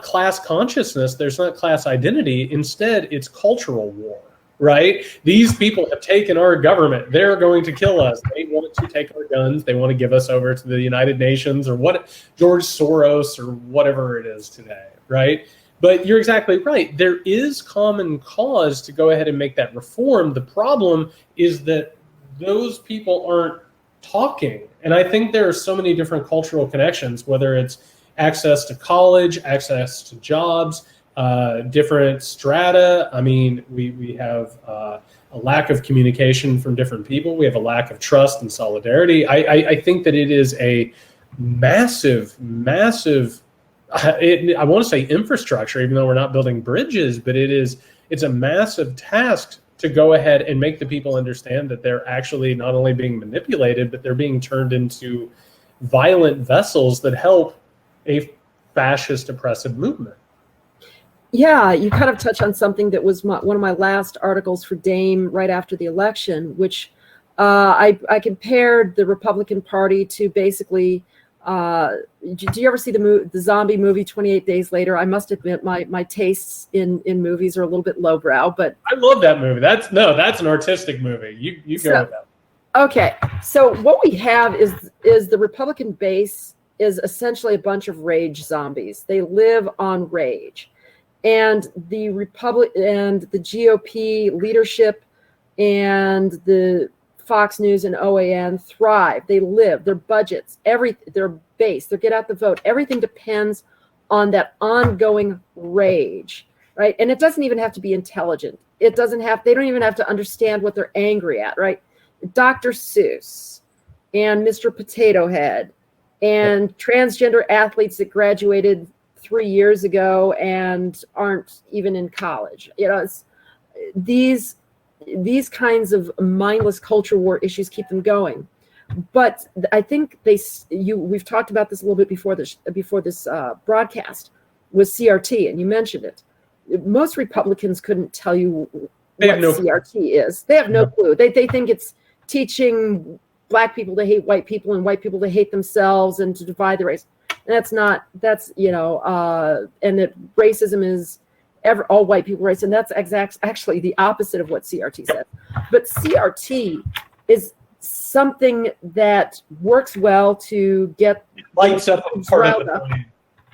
class consciousness, there's not class identity. Instead, it's cultural war, right? These people have taken our government. They're going to kill us. They want to take our guns. They want to give us over to the United Nations or George Soros or whatever it is today, right? But you're exactly right. There is common cause to go ahead and make that reform. The problem is that those people aren't talking. And I think there are so many different cultural connections, whether it's access to college, access to jobs, different strata. I mean, we have a lack of communication from different people. We have a lack of trust and solidarity. I think that it is a massive I want to say infrastructure, even though we're not building bridges, but it's a massive task to go ahead and make the people understand that they're actually not only being manipulated, but they're being turned into violent vessels that help a fascist oppressive movement. Yeah, you kind of touch on something that was one of my last articles for Dame right after the election, which I compared the Republican Party to basically. Do you ever see the zombie movie 28 Days Later? I must admit my tastes in movies are a little bit lowbrow, but I love that movie. That's an artistic movie. You go with that. Okay, so what we have is the Republican base is essentially a bunch of rage zombies. They live on rage, and the the GOP leadership and the Fox News and OAN thrive. They live, their budgets, their base, their get out the vote, everything depends on that ongoing rage, right? And it doesn't even have to be intelligent. They don't even have to understand what they're angry at, right? Dr. Seuss and Mr. Potato Head and transgender athletes that graduated 3 years ago and aren't even in college. It's these kinds of mindless culture war issues keep them going. But I think we've talked about this a little bit before this broadcast with CRT, and you mentioned it. most Republicans couldn't tell you They what have no CRT is. They have no clue. They think it's teaching Black people to hate white people and white people to hate themselves and to divide the race. And that's not, that's, you know, and that racism is all white people race. And that's actually the opposite of what CRT says. But CRT is something that works well to get lights up part of the brain.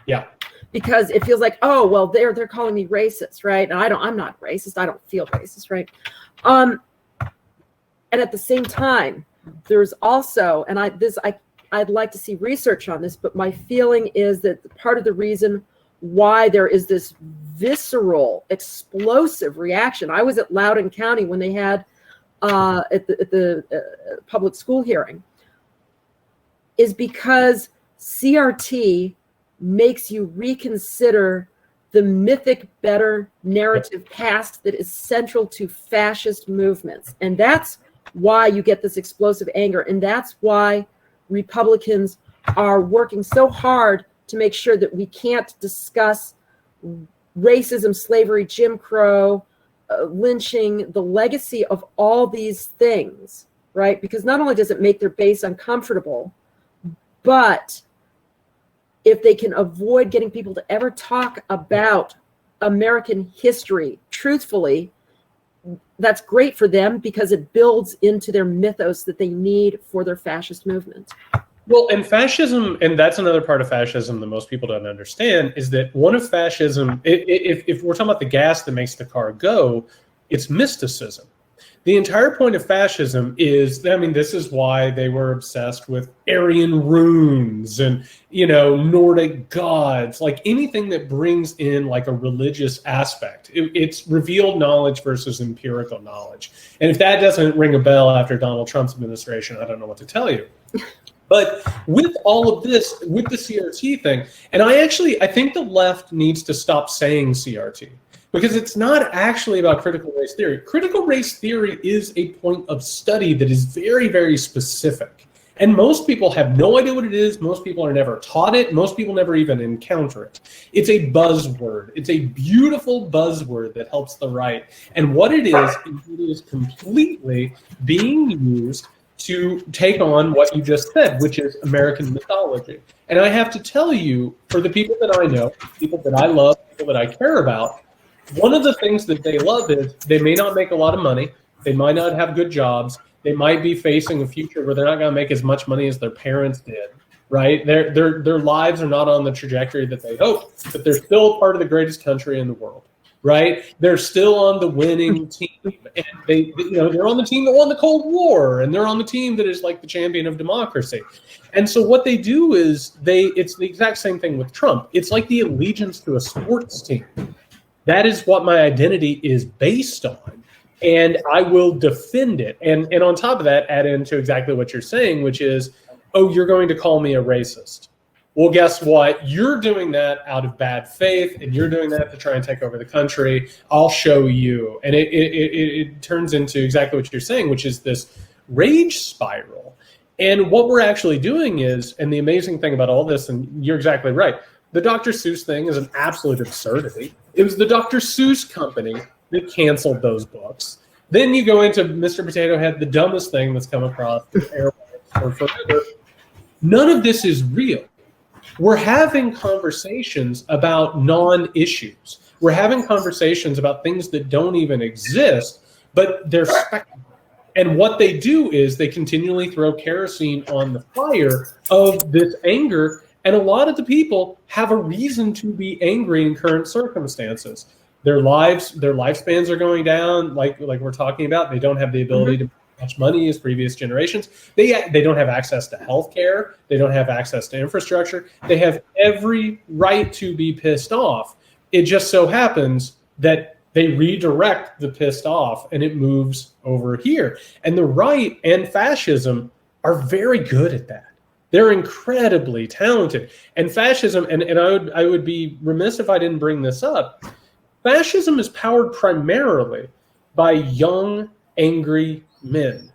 Yeah. Because it feels like, oh, well, they're calling me racist, right? And I'm not racist. I don't feel racist, right? And at the same time, there's also, and I'd like to see research on this, but my feeling is that part of the reason why there is this visceral, explosive reaction. I was at Loudoun County when they had at the public school hearing, is because CRT makes you reconsider the mythic better narrative past that is central to fascist movements. And that's why you get this explosive anger. And that's why Republicans are working so hard to make sure that we can't discuss racism, slavery, Jim Crow, lynching, the legacy of all these things, right? Because not only does it make their base uncomfortable, but if they can avoid getting people to ever talk about American history truthfully, that's great for them because it builds into their mythos that they need for their fascist movement. Well, and fascism, and that's another part of fascism that most people don't understand, is that one of fascism, if we're talking about the gas that makes the car go, it's mysticism. The entire point of fascism is, I mean, this is why they were obsessed with Aryan runes and, you know, Nordic gods, like anything that brings in like a religious aspect. It's revealed knowledge versus empirical knowledge. And if that doesn't ring a bell after Donald Trump's administration, I don't know what to tell you. But with all of this, with the CRT thing, and I think the left needs to stop saying CRT. Because it's not actually about critical race theory. Critical race theory is a point of study that is very, very specific. And most people have no idea what it is. Most people are never taught it. Most people never even encounter it. It's a buzzword. It's a beautiful buzzword that helps the right. And what it is completely being used to take on what you just said, which is American mythology. And I have to tell you, for the people that I know, people that I love, people that I care about, one of the things that they love is they may not make a lot of money. They might not have good jobs. They might be facing a future where they're not going to make as much money as their parents did, right? Their lives are not on the trajectory that they hoped, but they're still part of the greatest country in the world, right? They're still on the winning team, and they're on the team that won the Cold War, and they're on the team that is like the champion of democracy. And so what they do is it's the exact same thing with Trump. It's like the allegiance to a sports team. That is what my identity is based on, and I will defend it. And on top of that, add into exactly what you're saying, which is, oh, you're going to call me a racist. Well, guess what? You're doing that out of bad faith, and you're doing that to try and take over the country. I'll show you. And it turns into exactly what you're saying, which is this rage spiral. And what we're actually doing is, and the amazing thing about all this, and you're exactly right, the Dr. Seuss thing is an absolute absurdity. It was the Dr. Seuss company that canceled those books. Then you go into Mr. Potato Head, the dumbest thing that's come across the airwaves or forever. None of this is real. We're having conversations about non-issues. We're having conversations about things that don't even exist, but they're speculative. And what they do is they continually throw kerosene on the fire of this anger. And a lot of the people have a reason to be angry in current circumstances. Their lifespans are going down, like we're talking about. They don't have the ability to make as much money as previous generations. They don't have access to health care. They don't have access to infrastructure. They have every right to be pissed off. It just so happens that they redirect the pissed off and it moves over here. And the right and fascism are very good at that. They're incredibly talented. And fascism, and I would be remiss if I didn't bring this up, fascism is powered primarily by young, angry men.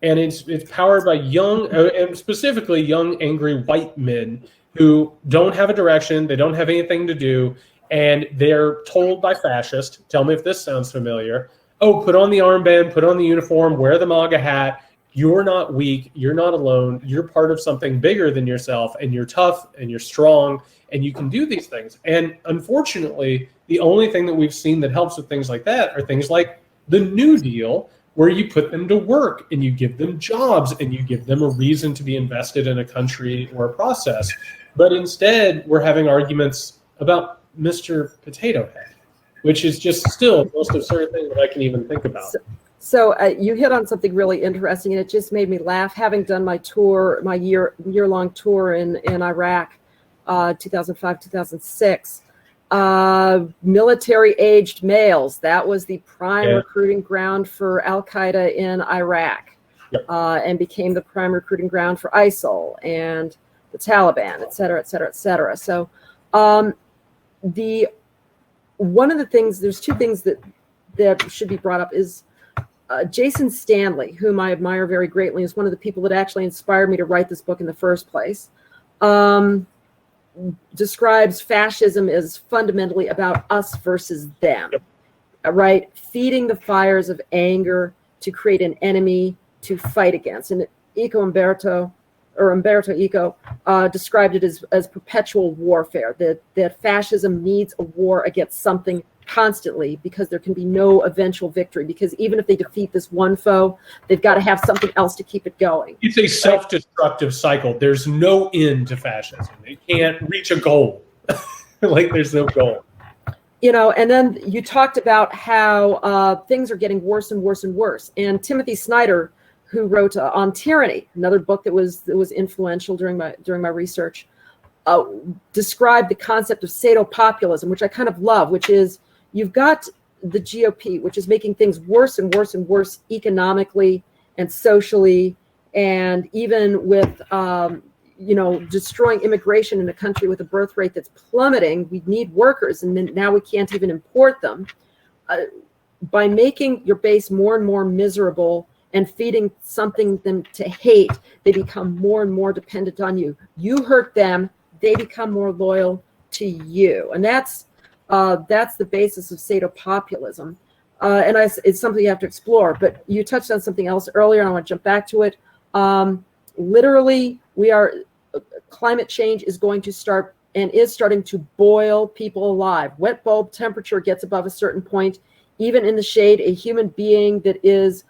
And it's powered by young, and specifically young, angry white men who don't have a direction, they don't have anything to do, And they're told by fascists, tell me if this sounds familiar, oh, put on the armband, put on the uniform, wear the MAGA hat. You're not weak. You're not alone. You're part of something bigger than yourself, and you're tough and you're strong and you can do these things. And unfortunately, the only thing that we've seen that helps with things like that are things like the New Deal, where you put them to work and you give them jobs and you give them a reason to be invested in a country or a process. But instead, we're having arguments about Mr. Potato Head, which is just still the most absurd thing that I can even think about. So you hit on something really interesting, and it just made me laugh. Having done my tour, my year-long tour in Iraq, 2005, 2006, military-aged males, that was the prime recruiting ground for Al-Qaeda in Iraq, and became the prime recruiting ground for ISIL and the Taliban, et cetera, et cetera, et cetera. So one of the things, there's two things that should be brought up is Jason Stanley, whom I admire very greatly, is one of the people that actually inspired me to write this book in the first place. Describes fascism as fundamentally about us versus them, right? Feeding the fires of anger to create an enemy to fight against. And Umberto Eco described it as perpetual warfare, that fascism needs a war against something constantly because there can be no eventual victory, because even if they defeat this one foe, they've got to have something else to keep it going. It's a self-destructive cycle. There's no end to fascism. It can't reach a goal. Like there's no goal. You know, and then you talked about how things are getting worse and worse and worse. And Timothy Snyder, who wrote On Tyranny, another book that was influential during my research, described the concept of pseudo-populism, which I kind of love, which is you've got the GOP, which is making things worse and worse and worse economically and socially, and even with destroying immigration in a country with a birth rate that's plummeting. We need workers, and then now we can't even import them. By making your base more and more miserable and feeding something them to hate, they become more and more dependent on you. You hurt them, they become more loyal to you, and that's the basis of pseudo-populism. And it's something you have to explore. But you touched on something else earlier, and I want to jump back to it. Literally, climate change is going to start and is starting to boil people alive. Wet bulb temperature gets above a certain point. Even in the shade, a human being that is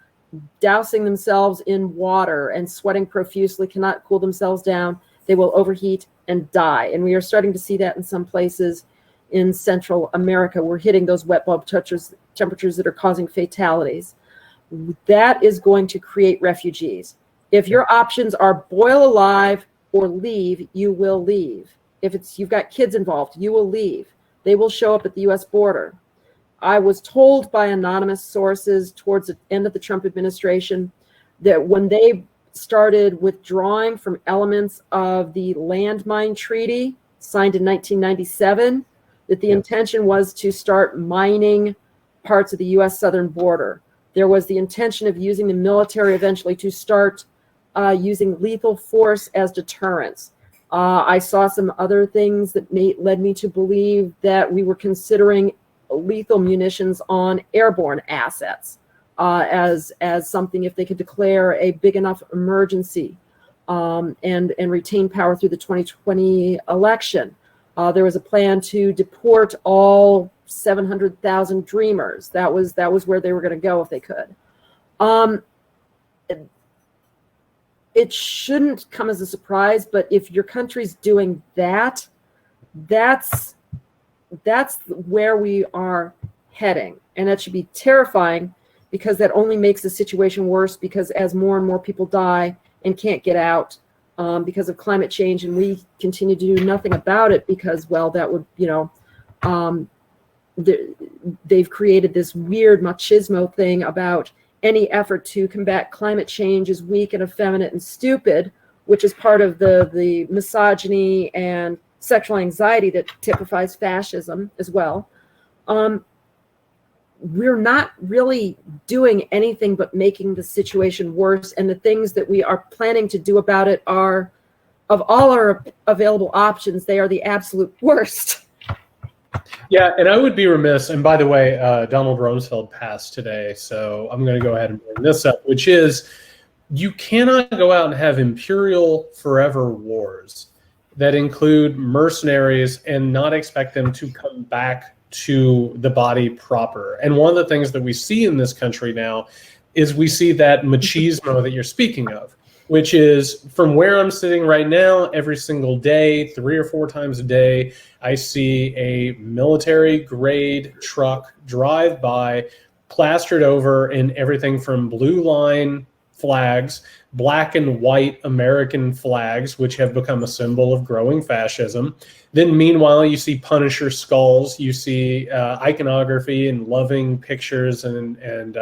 dousing themselves in water and sweating profusely cannot cool themselves down. They will overheat and die. And we are starting to see that in some places in Central America. We're hitting those wet bulb temperatures that are causing fatalities. That is going to create refugees. If your options are boil alive or leave, you will leave. If you've got kids involved, you will leave. They will show up at the US border. I was told by anonymous sources towards the end of the Trump administration that when they started withdrawing from elements of the landmine treaty signed in 1997, that the intention was to start mining parts of the US southern border. There was the intention of using the military eventually to start using lethal force as deterrence. I saw some other things that led me to believe that we were considering lethal munitions on airborne assets as something, if they could declare a big enough emergency and retain power through the 2020 election. There was a plan to deport all 700,000 Dreamers. That was where they were going to go if they could. It shouldn't come as a surprise, but if your country's doing that, that's where we are heading. And that should be terrifying, because that only makes the situation worse, because as more and more people die and can't get out because of climate change, and we continue to do nothing about it because, well, that would, they've created this weird machismo thing about any effort to combat climate change is weak and effeminate and stupid, which is part of the misogyny and sexual anxiety that typifies fascism as well. We're not really doing anything but making the situation worse, and the things that we are planning to do about it are, of all our available options, they are the absolute worst. Yeah, and I would be remiss, and by the way, Donald Rumsfeld passed today, so I'm going to go ahead and bring this up, which is you cannot go out and have imperial forever wars that include mercenaries and not expect them to come back to the body proper. And one of the things that we see in this country now is we see that machismo that you're speaking of, which is from where I'm sitting right now, every single day, 3 or 4 times a day, I see a military grade truck drive by, plastered over in everything from blue line flags, black and white American flags, which have become a symbol of growing fascism. Then meanwhile, you see Punisher skulls, you see iconography and loving pictures and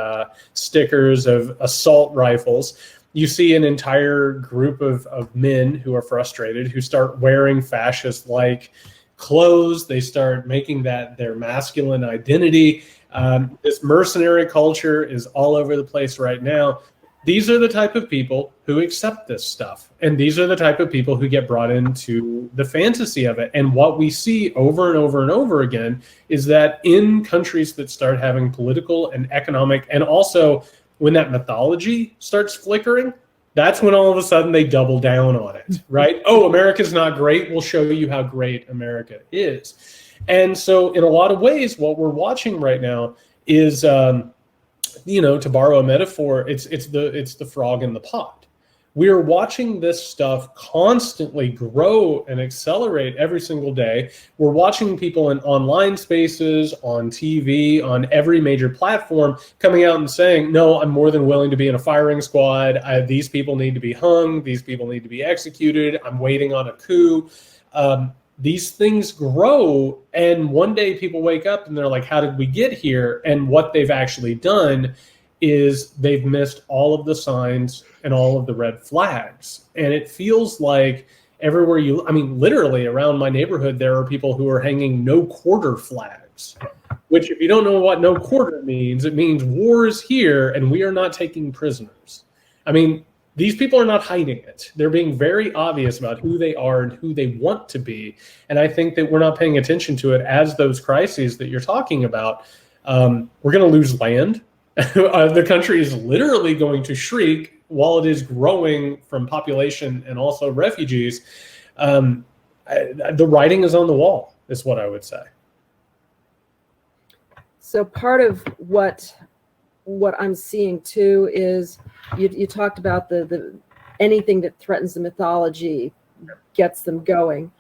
stickers of assault rifles. You see an entire group of men who are frustrated, who start wearing fascist-like clothes. They start making that their masculine identity. This mercenary culture is all over the place right now. These are the type of people who accept this stuff. And these are the type of people who get brought into the fantasy of it. And what we see over and over and over again is that in countries that start having political and economic, and also when that mythology starts flickering, that's when all of a sudden they double down on it, right? Oh, America's not great. We'll show you how great America is. And so in a lot of ways, what we're watching right now is, to borrow a metaphor, it's the frog in the pot. We're watching this stuff constantly grow and accelerate every single day. We're watching people in online spaces, on TV, on every major platform coming out and saying, no, I'm more than willing to be in a firing squad. These people need to be hung. These people need to be executed. I'm waiting on a coup. These things grow, and one day people wake up and they're like, how did we get here? And what they've actually done is they've missed all of the signs and all of the red flags. And it feels like everywhere literally around my neighborhood, there are people who are hanging no quarter flags, which if you don't know what no quarter means, it means war is here and we are not taking prisoners. These people are not hiding it. They're being very obvious about who they are and who they want to be. And I think that we're not paying attention to it as those crises that you're talking about. We're going to lose land. The country is literally going to shrink while it is growing from population and also refugees. The writing is on the wall, is what I would say. So part of what I'm seeing too is you talked about the anything that threatens the mythology gets them going.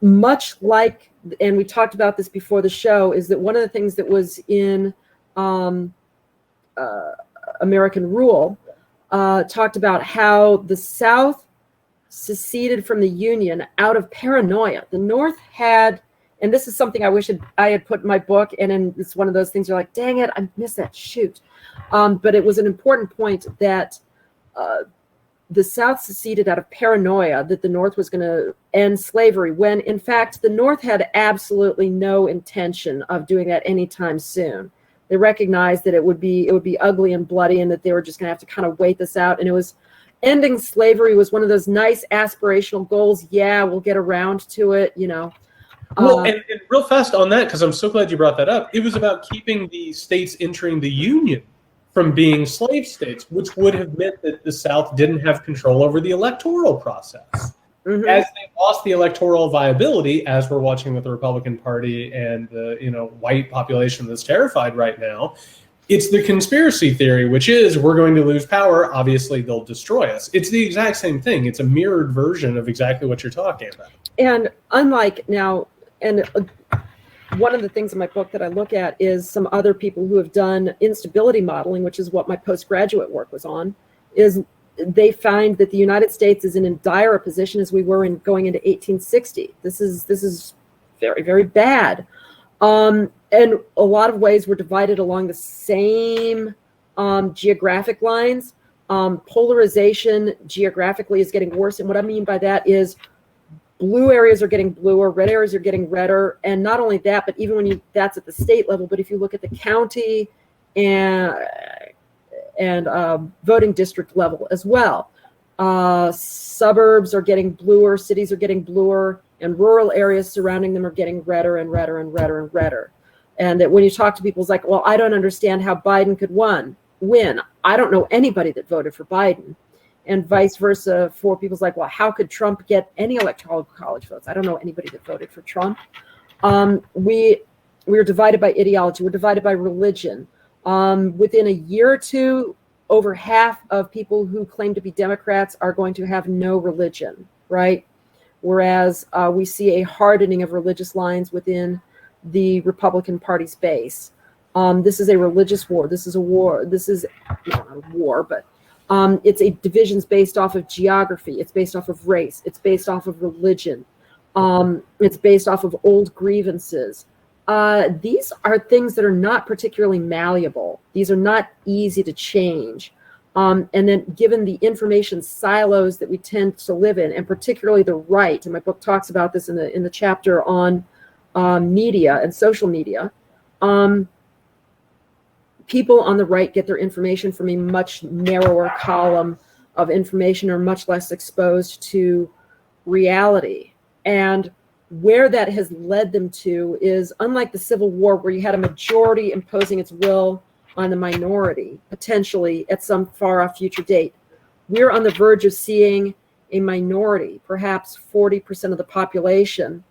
Much like, and we talked about this before the show, is that one of the things that was in American Rule talked about how the South seceded from the Union out of paranoia. The North had, and this is something I wish I had put in my book, and it's one of those things you're like, dang it, I missed that, shoot. But it was an important point that the South seceded out of paranoia that the North was going to end slavery, when in fact the North had absolutely no intention of doing that anytime soon. They recognized that it would be ugly and bloody, and that they were just going to have to kind of wait this out. And it was ending slavery was one of those nice aspirational goals. Yeah, we'll get around to it, Well, and real fast on that, because I'm so glad you brought that up. It was about keeping the states entering the Union from being slave states, which would have meant that the South didn't have control over the electoral process. Mm-hmm. As they lost the electoral viability, as we're watching with the Republican Party and the white population that's terrified right now, it's the conspiracy theory, which is we're going to lose power. Obviously, they'll destroy us. It's the exact same thing. It's a mirrored version of exactly what you're talking about. And unlike now, and one of the things in my book that I look at is some other people who have done instability modeling, which is what my postgraduate work was on, is they find that the United States is in as dire a position as we were in going into 1860. This is very, very bad. And a lot of ways we're divided along the same geographic lines. Polarization geographically is getting worse. And what I mean by that is blue areas are getting bluer, red areas are getting redder. And not only that, but even that's at the state level, but if you look at the county and voting district level as well. Suburbs are getting bluer, cities are getting bluer, and rural areas surrounding them are getting redder and redder and redder and redder. And that when you talk to people, it's like, well, I don't understand how Biden could win. I don't know anybody that voted for Biden. And vice versa for people's like, well, how could Trump get any electoral college votes? I don't know anybody that voted for Trump. We're divided by ideology. We're divided by religion. Within a year or two, over half of people who claim to be Democrats are going to have no religion, right? Whereas we see a hardening of religious lines within the Republican Party's base. This is a religious war. This is a war. This is not a war, but it's a divisions based off of geography. It's based off of race. It's based off of religion. It's based off of old grievances. These are things that are not particularly malleable. These are not easy to change. And then given the information silos that we tend to live in, and particularly the right, and my book talks about this in the chapter on media and social media, people on the right get their information from a much narrower column of information, or much less exposed to reality. And where that has led them to is, unlike the Civil War, where you had a majority imposing its will on the minority, potentially at some far off future date, we're on the verge of seeing a minority, perhaps 40% of the population,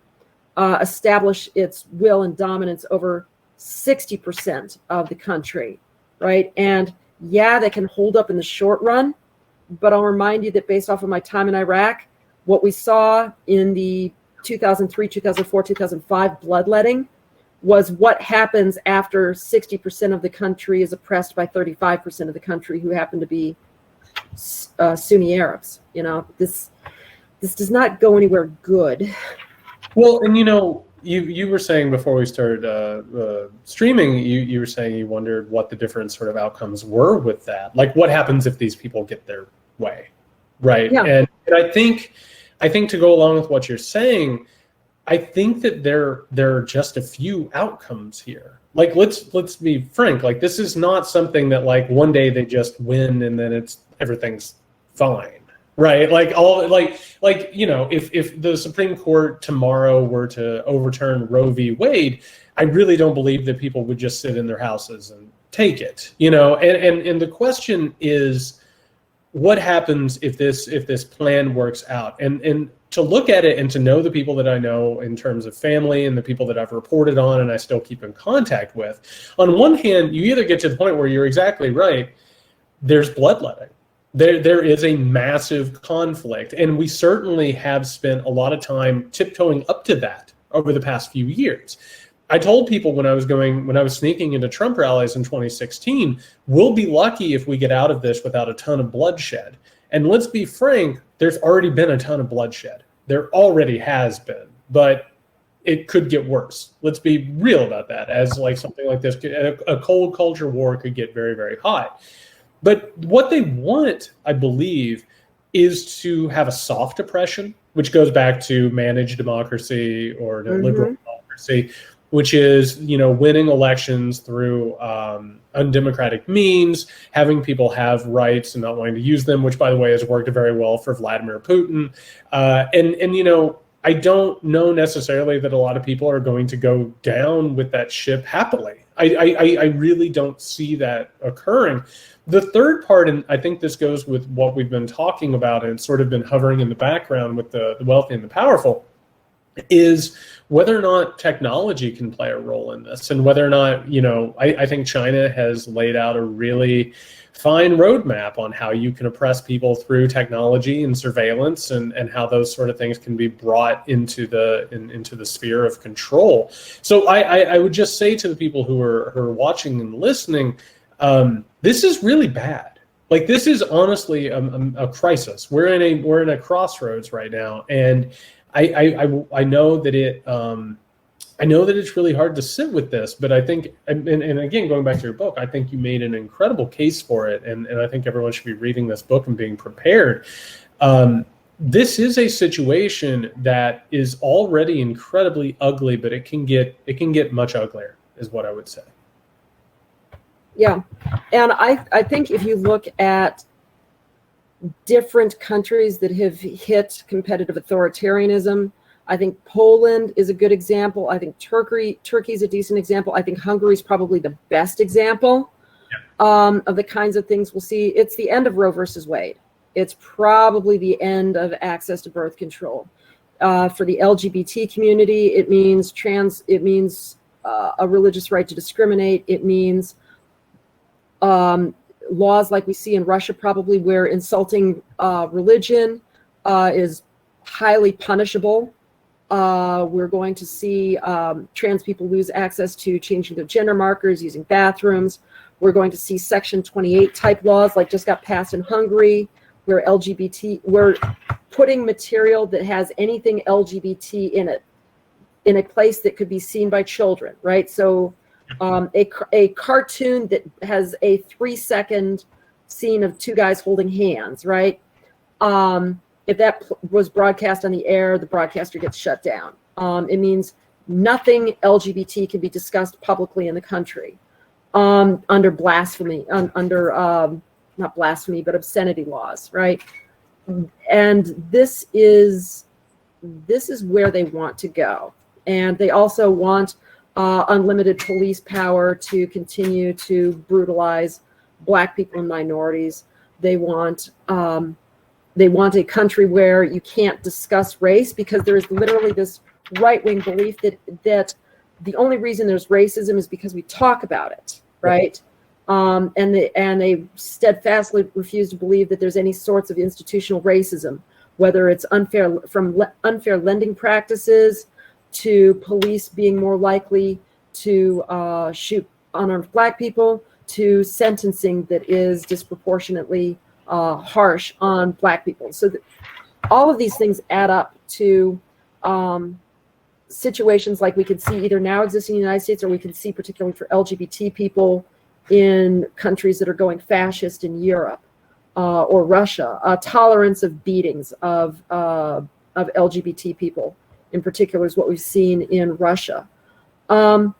establish its will and dominance over 60% of the country, right? And yeah, they can hold up in the short run, but I'll remind you that based off of my time in Iraq, what we saw in the 2003, 2004, 2005 bloodletting was what happens after 60% of the country is oppressed by 35% of the country who happen to be Sunni Arabs. You know, this does not go anywhere good. Well, and you were saying before we started streaming, you were saying you wondered what the different sort of outcomes were with that. Like, what happens if these people get their way, right? Yeah. And I think to go along with what you're saying, I think that there are just a few outcomes here. Like, let's be frank. Like, this is not something that like one day they just win and then everything's fine, right? Like if the Supreme Court tomorrow were to overturn Roe v. Wade, I really don't believe that people would just sit in their houses and take it. And the question is, what happens if this plan works out? And to look at it and to know the people that I know in terms of family and the people that I've reported on and I still keep in contact with, on one hand, you either get to the point where you're exactly right, there's bloodletting. There is a massive conflict, and we certainly have spent a lot of time tiptoeing up to that over the past few years. I told people when I was sneaking into Trump rallies in 2016, we'll be lucky if we get out of this without a ton of bloodshed. And let's be frank, there's already been a ton of bloodshed. There already has been, but it could get worse. Let's be real about that. As like something like this, a cold culture war could get very, very hot. But what they want, I believe, is to have a soft oppression, which goes back to managed democracy or liberal democracy, which is, winning elections through undemocratic means, having people have rights and not wanting to use them, which, by the way, has worked very well for Vladimir Putin. And I don't know necessarily that a lot of people are going to go down with that ship happily. I really don't see that occurring. The third part, and I think this goes with what we've been talking about and sort of been hovering in the background with the wealthy and the powerful, is whether or not technology can play a role in this, and whether or not, I think China has laid out a really fine roadmap on how you can oppress people through technology and surveillance, and how those sort of things can be brought into the sphere of control. So I would just say to the people who are watching and listening, this is really bad. Like, this is honestly a crisis. We're in a crossroads right now, and I know that it's really hard to sit with this, but I think, and again, going back to your book, I think you made an incredible case for it, and I think everyone should be reading this book and being prepared. This is a situation that is already incredibly ugly, but it can get much uglier, is what I would say. Yeah, and I think if you look at different countries that have hit competitive authoritarianism, I think Poland is a good example. I think Turkey's a decent example. I think Hungary is probably the best example of the kinds of things we'll see. It's the end of Roe versus Wade. It's probably the end of access to birth control. For the LGBT community, it means a religious right to discriminate. It means laws like we see in Russia, probably, where insulting religion is highly punishable. We're going to see trans people lose access to changing their gender markers, using bathrooms. We're going to see Section 28 type laws like just got passed in Hungary, where we're putting material that has anything LGBT in it in a place that could be seen by children, right? So a cartoon that has a 3-second scene of two guys holding hands, right? If that was broadcast on the air, the broadcaster gets shut down. It means nothing LGBT can be discussed publicly in the country under blasphemy, not blasphemy, but obscenity laws, right? And this is where they want to go. And they also want unlimited police power to continue to brutalize Black people and minorities. They want a country where you can't discuss race, because there is literally this right-wing belief that the only reason there's racism is because we talk about it, right? And they steadfastly refuse to believe that there's any sorts of institutional racism, whether it's unfair lending practices to police being more likely to shoot unarmed Black people, to sentencing that is disproportionately harsh on Black people. So all of these things add up to situations like we can see either now existing in the United States, or we can see particularly for LGBT people in countries that are going fascist in Europe or Russia, tolerance of beatings of LGBT people in particular is what we've seen in Russia. And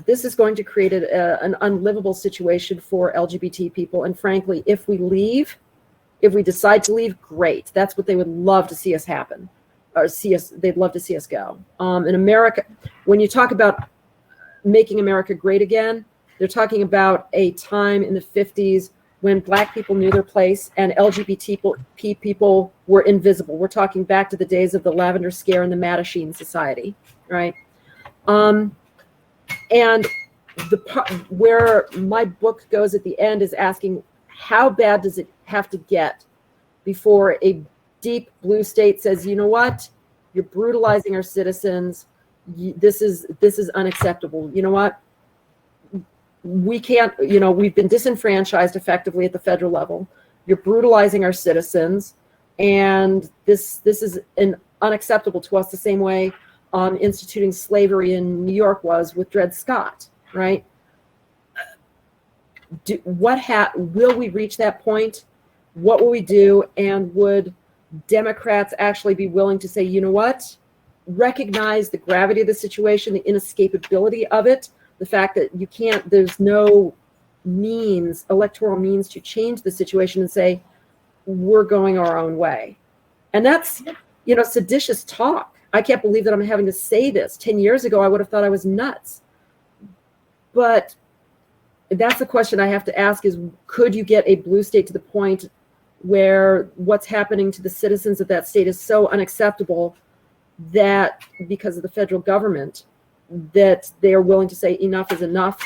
this is going to create an unlivable situation for LGBT people. And frankly, if we decide to leave, great. That's what they would love to see us happen, or they'd love to see us go. In America, when you talk about making America great again, they're talking about a time in the 50s when Black people knew their place and LGBT people were invisible. We're talking back to the days of the Lavender Scare and the Mattachine Society, right? And where my book goes at the end is asking, how bad does it have to get before a deep blue state says, you know what, you're brutalizing our citizens. This is unacceptable. You know what? We can't, we've been disenfranchised effectively at the federal level. You're brutalizing our citizens, and this is unacceptable to us the same way instituting slavery in New York was with Dred Scott, right? Will we reach that point? What will we do? And would Democrats actually be willing to say, you know what? Recognize the gravity of the situation, the inescapability of it, the fact that there's no electoral means to change the situation, and say, we're going our own way. And that's, seditious talk. I can't believe that I'm having to say this. 10 years ago, I would have thought I was nuts. But that's the question I have to ask is, could you get a blue state to the point where what's happening to the citizens of that state is so unacceptable that because of the federal government, that they are willing to say enough is enough?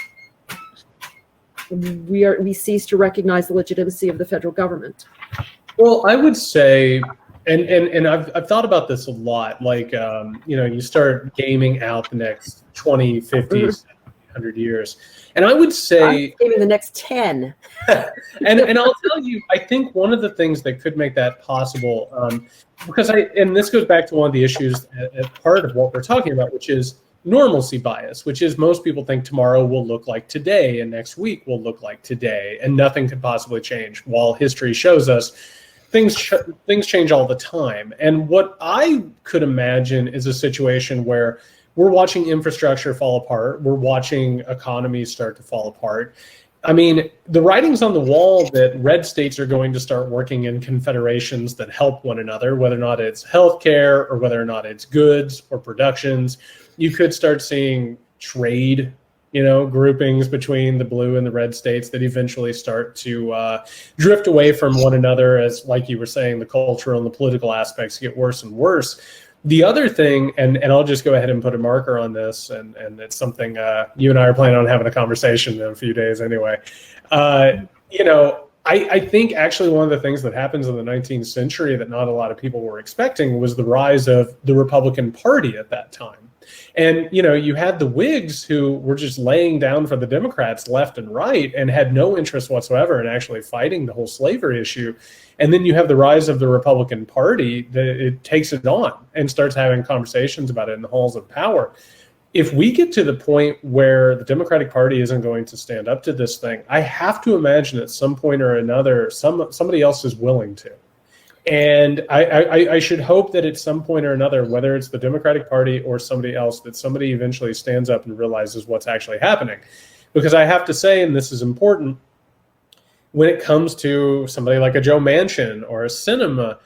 We cease to recognize the legitimacy of the federal government. Well, I would say, and I've thought about this a lot, like, you start gaming out the next 20, 50, 100 years. And I would say maybe the next 10. and I'll tell you, I think one of the things that could make that possible, because this goes back to one of the issues at part of what we're talking about, which is normalcy bias, which is most people think tomorrow will look like today and next week will look like today, and nothing could possibly change. While history shows us things change all the time. And what I could imagine is a situation where we're watching infrastructure fall apart, we're watching economies start to fall apart, I mean, the writing's on the wall that red states are going to start working in confederations that help one another, whether or not it's healthcare or whether or not it's goods or productions. You could start seeing trade, groupings between the blue and the red states that eventually start to drift away from one another as, like you were saying, the cultural and the political aspects get worse and worse. The other thing, and I'll just go ahead and put a marker on this, and it's something you and I are planning on having a conversation in a few days anyway. I think actually one of the things that happens in the 19th century that not a lot of people were expecting was the rise of the Republican Party at that time. And, you had the Whigs who were just laying down for the Democrats left and right and had no interest whatsoever in actually fighting the whole slavery issue. And then you have the rise of the Republican Party that it takes it on and starts having conversations about it in the halls of power. If we get to the point where the Democratic Party isn't going to stand up to this thing, I have to imagine at some point or another, somebody else is willing to. And I should hope that at some point or another, whether it's the Democratic Party or somebody else, that somebody eventually stands up and realizes what's actually happening. Because I have to say, and this is important, when it comes to somebody like a Joe Manchin or a Sinema,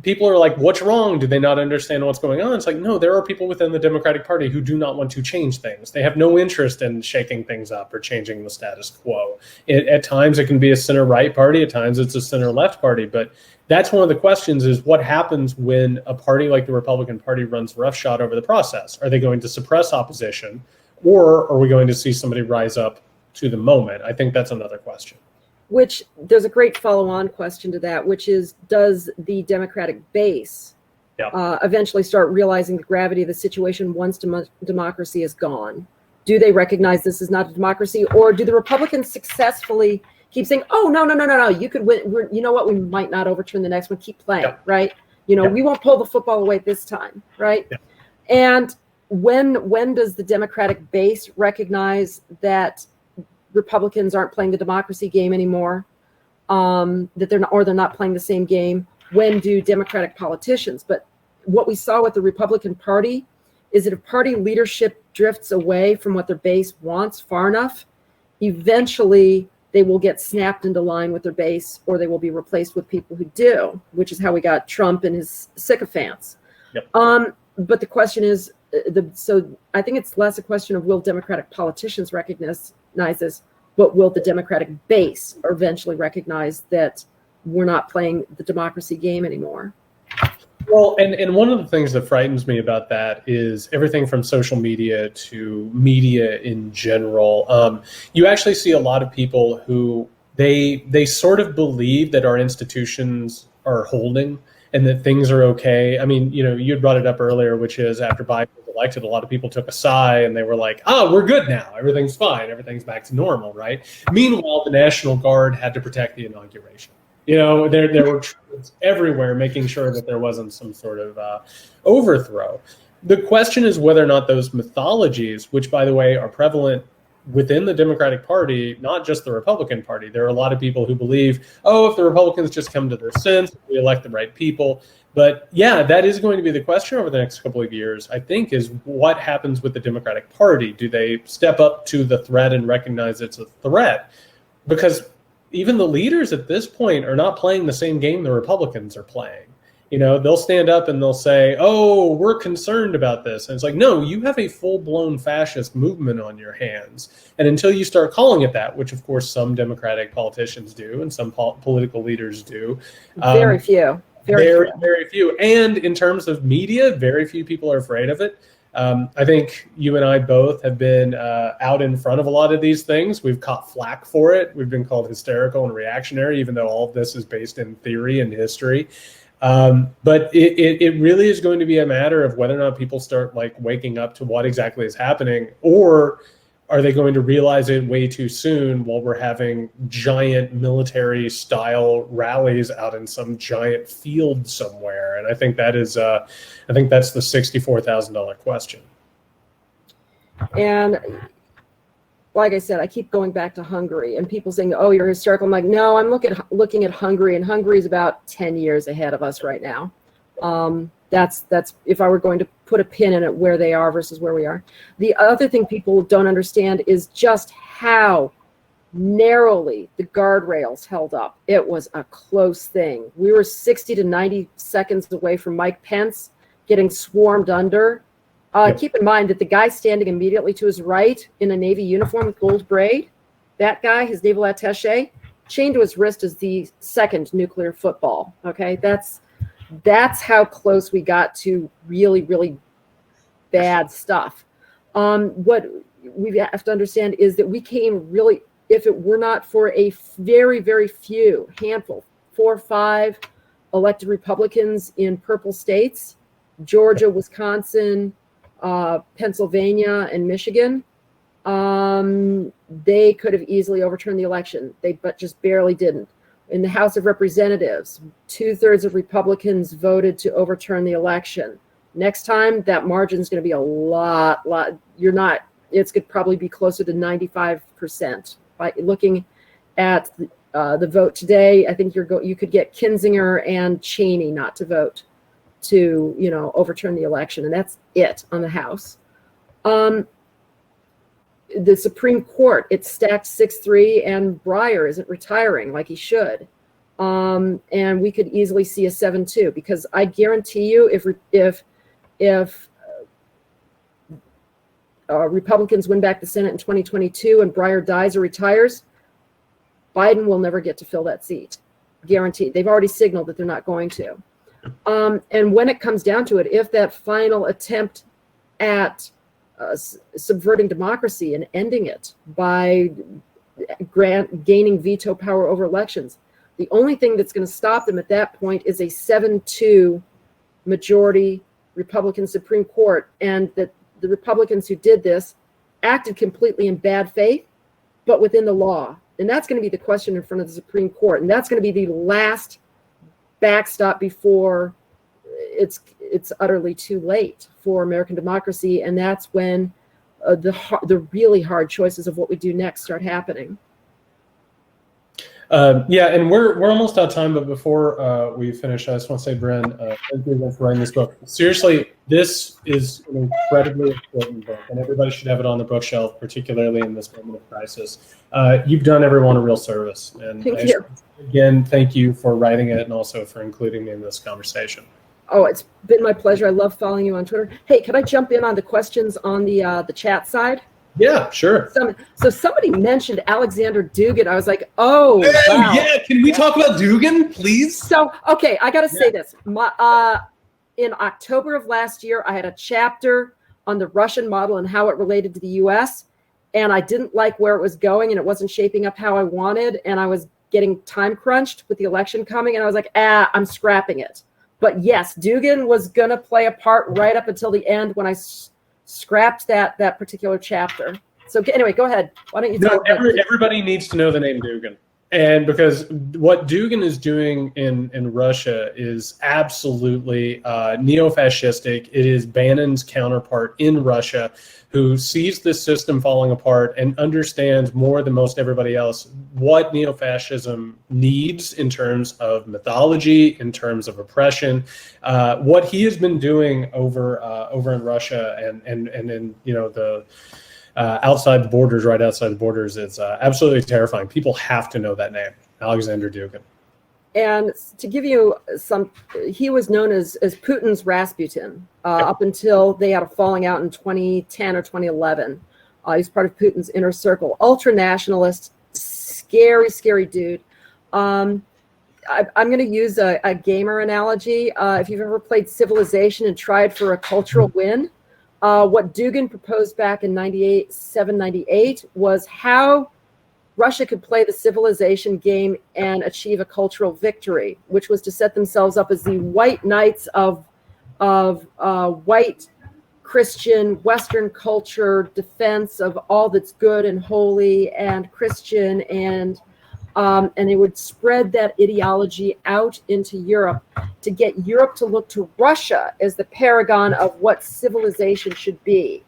people are like, what's wrong? Do they not understand what's going on? It's like, no, there are people within the Democratic Party who do not want to change things. They have no interest in shaking things up or changing the status quo. At times it can be a center-right party. At times it's a center-left party. But that's one of the questions is what happens when a party like the Republican Party runs roughshod over the process? Are they going to suppress opposition, or are we going to see somebody rise up to the moment? I think that's another question. Which there's a great follow-on question to that, which is, does the Democratic base eventually start realizing the gravity of the situation once democracy is gone? Do they recognize this is not a democracy, or do the Republicans successfully keep saying, oh, no, you could win. You know what? We might not overturn the next one. Keep playing, right? We won't pull the football away this time, right? And when does the Democratic base recognize that Republicans aren't playing the democracy game anymore, that they're not playing the same game? When do Democratic politicians? But what we saw with the Republican Party is that if party leadership drifts away from what their base wants far enough, eventually they will get snapped into line with their base, or they will be replaced with people who do, which is how we got Trump and his sycophants. But the question is, so I think it's less a question of will Democratic politicians recognize this, but will the Democratic base eventually recognize that we're not playing the democracy game anymore? Well, and one of the things that frightens me about that is everything from social media to media in general. You actually see a lot of people who they sort of believe that our institutions are holding and that things are okay. I mean, you had brought it up earlier, which is after Biden was elected, a lot of people took a sigh and they were like, oh, we're good now. Everything's fine. Everything's back to normal, right? Meanwhile, the National Guard had to protect the inauguration. There were troops everywhere making sure that there wasn't some sort of overthrow. The question is whether or not those mythologies, which, by the way, are prevalent within the Democratic Party, not just the Republican Party. There are a lot of people who believe, oh, if the Republicans just come to their sense, we elect the right people. But yeah, that is going to be the question over the next couple of years, I think, is what happens with the Democratic Party? Do they step up to the threat and recognize it's a threat? Because even the leaders at this point are not playing the same game the Republicans are playing. They'll stand up and they'll say, oh, we're concerned about this. And it's like, no, you have a full-blown fascist movement on your hands. And until you start calling it that, which of course some Democratic politicians do and some political leaders do. Very few. Very few. And in terms of media, very few people are afraid of it. I think you and I both have been out in front of a lot of these things. We've caught flack for it. We've been called hysterical and reactionary, even though all of this is based in theory and history. But it really is going to be a matter of whether or not people start waking up to what exactly is happening, or are they going to realize it way too soon while we're having giant military style rallies out in some giant field somewhere? And I think that is, I think that's the $64,000 question. And like I said, I keep going back to Hungary and people saying, oh, you're hysterical. I'm like, no, I'm looking at Hungary, and Hungary is about 10 years ahead of us right now. That's if I were going to put a pin in it where they are versus where we are. The other thing people don't understand is just how narrowly the guardrails held up. It was a close thing. We were 60 to 90 seconds away from Mike Pence getting swarmed under. Keep in mind that the guy standing immediately to his right in a Navy uniform with gold braid, that guy, his naval attaché, chained to his wrist is the second nuclear football. Okay, that's how close we got to really, really bad stuff. What we have to understand is that we came really, if it were not for a very, very few handful, 4 or 5 elected Republicans in purple states, Georgia, Wisconsin, Pennsylvania, and Michigan, they could have easily overturned the election. But just barely didn't. In the House of Representatives, 2/3 of Republicans voted to overturn the election. Next time, that margin is going to be a lot. It's going to probably be closer to 95%. By looking at the vote today, I think you could get Kinzinger and Cheney not to vote to overturn the election, and that's it on the House. The Supreme Court, it's stacked 6-3, and Breyer isn't retiring like he should. And we could easily see a 7-2, because I guarantee you, if Republicans win back the Senate in 2022 and Breyer dies or retires, Biden will never get to fill that seat. Guaranteed. They've already signaled that they're not going to. And when it comes down to it, if that final attempt at subverting democracy and ending it by gaining veto power over elections, the only thing that's going to stop them at that point is a 7-2 majority Republican Supreme Court, and that the Republicans who did this acted completely in bad faith, but within the law. And that's going to be the question in front of the Supreme Court, and that's going to be the last backstop before it's utterly too late for American democracy, and that's when the really hard choices of what we do next start happening. And we're almost out of time, but before we finish, I just want to say, Brynn, thank you again for writing this book. Seriously, this is an incredibly important book, and everybody should have it on the bookshelf, particularly in this moment of crisis. You've done everyone a real service, and thank you. Again, thank you for writing it and also for including me in this conversation. Oh, it's been my pleasure. I love following you on Twitter. Hey, could I jump in on the questions on the chat side? Yeah, sure. So somebody mentioned Alexander Dugin. I was like, oh, hey, wow. Yeah. Can we talk about Dugin, please? So, okay, I got to say this. In October of last year, I had a chapter on the Russian model and how it related to the U.S., and I didn't like where it was going, and it wasn't shaping up how I wanted, and I was getting time crunched with the election coming, and I was like, I'm scrapping it. But yes, Dugin was going to play a part right up until the end when I scrapped that particular chapter. So anyway, go ahead. Why don't you talk about everybody needs to know the name Dugin. And because what Dugin is doing in Russia is absolutely neo-fascistic. It is Bannon's counterpart in Russia, who sees this system falling apart and understands more than most everybody else what neo-fascism needs in terms of mythology, in terms of oppression. What he has been doing over in Russia and in the outside the borders, right outside the borders, it's absolutely terrifying. People have to know that name, Alexander Dugin. And to give you he was known as Putin's Rasputin up until they had a falling out in 2010 or 2011. He's part of Putin's inner circle. Ultra nationalist, scary, scary dude. I'm going to use a gamer analogy. If you've ever played Civilization and tried for a cultural win, what Dugin proposed back in 98 was how Russia could play the civilization game and achieve a cultural victory, which was to set themselves up as the white knights of white Christian Western culture defense of all that's good and holy and Christian, and they would spread that ideology out into Europe to get Europe to look to Russia as the paragon of what civilization should be,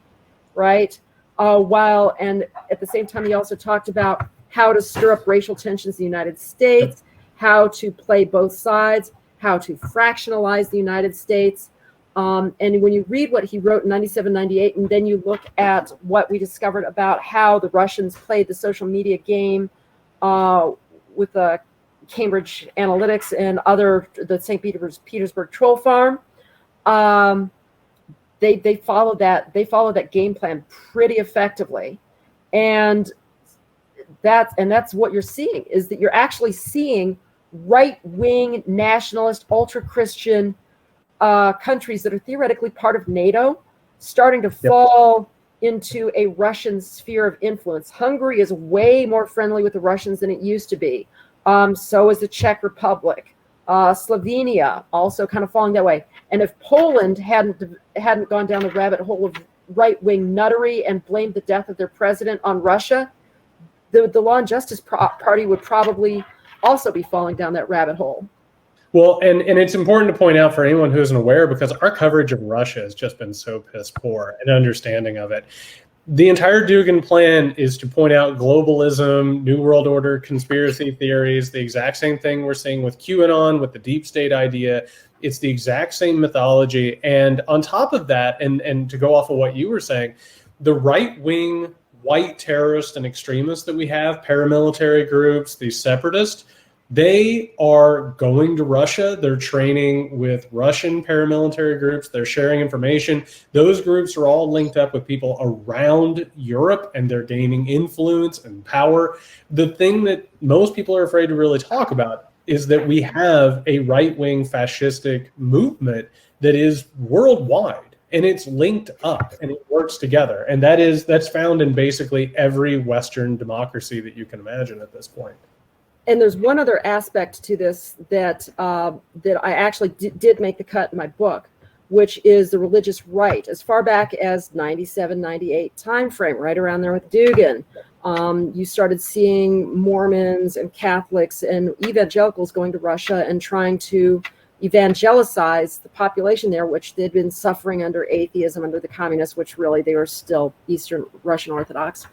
right? And at the same time, he also talked about how to stir up racial tensions in the United States, how to play both sides, how to fractionalize the United States. And when you read what he wrote in 97, 98, and then you look at what we discovered about how the Russians played the social media game with the Cambridge Analytics and the St. Petersburg troll farm, they followed that game plan pretty effectively. And that's what you're seeing, is that you're actually seeing right-wing nationalist ultra-Christian countries that are theoretically part of NATO starting to fall into a Russian sphere of influence. Hungary is way more friendly with the Russians than it used to be. So is the Czech Republic. Slovenia also kind of falling that way. And if Poland hadn't gone down the rabbit hole of right-wing nuttery and blamed the death of their president on Russia, the Law and Justice Party would probably also be falling down that rabbit hole. Well, and it's important to point out for anyone who isn't aware, because our coverage of Russia has just been so piss poor and understanding of it. The entire Dugin plan is to point out globalism, New World Order, conspiracy theories, the exact same thing we're seeing with QAnon, with the deep state idea. It's the exact same mythology. And on top of that, and to go off of what you were saying, the right-wing white terrorists and extremists that we have, paramilitary groups, these separatists, they are going to Russia. They're training with Russian paramilitary groups. They're sharing information. Those groups are all linked up with people around Europe, and they're gaining influence and power. The thing that most people are afraid to really talk about is that we have a right-wing fascistic movement that is worldwide, and it's linked up and it works together. And that's found in basically every Western democracy that you can imagine at this point. And there's one other aspect to this that I actually did make the cut in my book, which is the religious right. As far back as 97, 98 timeframe, right around there with Dugin, you started seeing Mormons and Catholics and evangelicals going to Russia and trying to evangelicize the population there, which they'd been suffering under atheism, under the communists, which really they were still Eastern Russian Orthodox.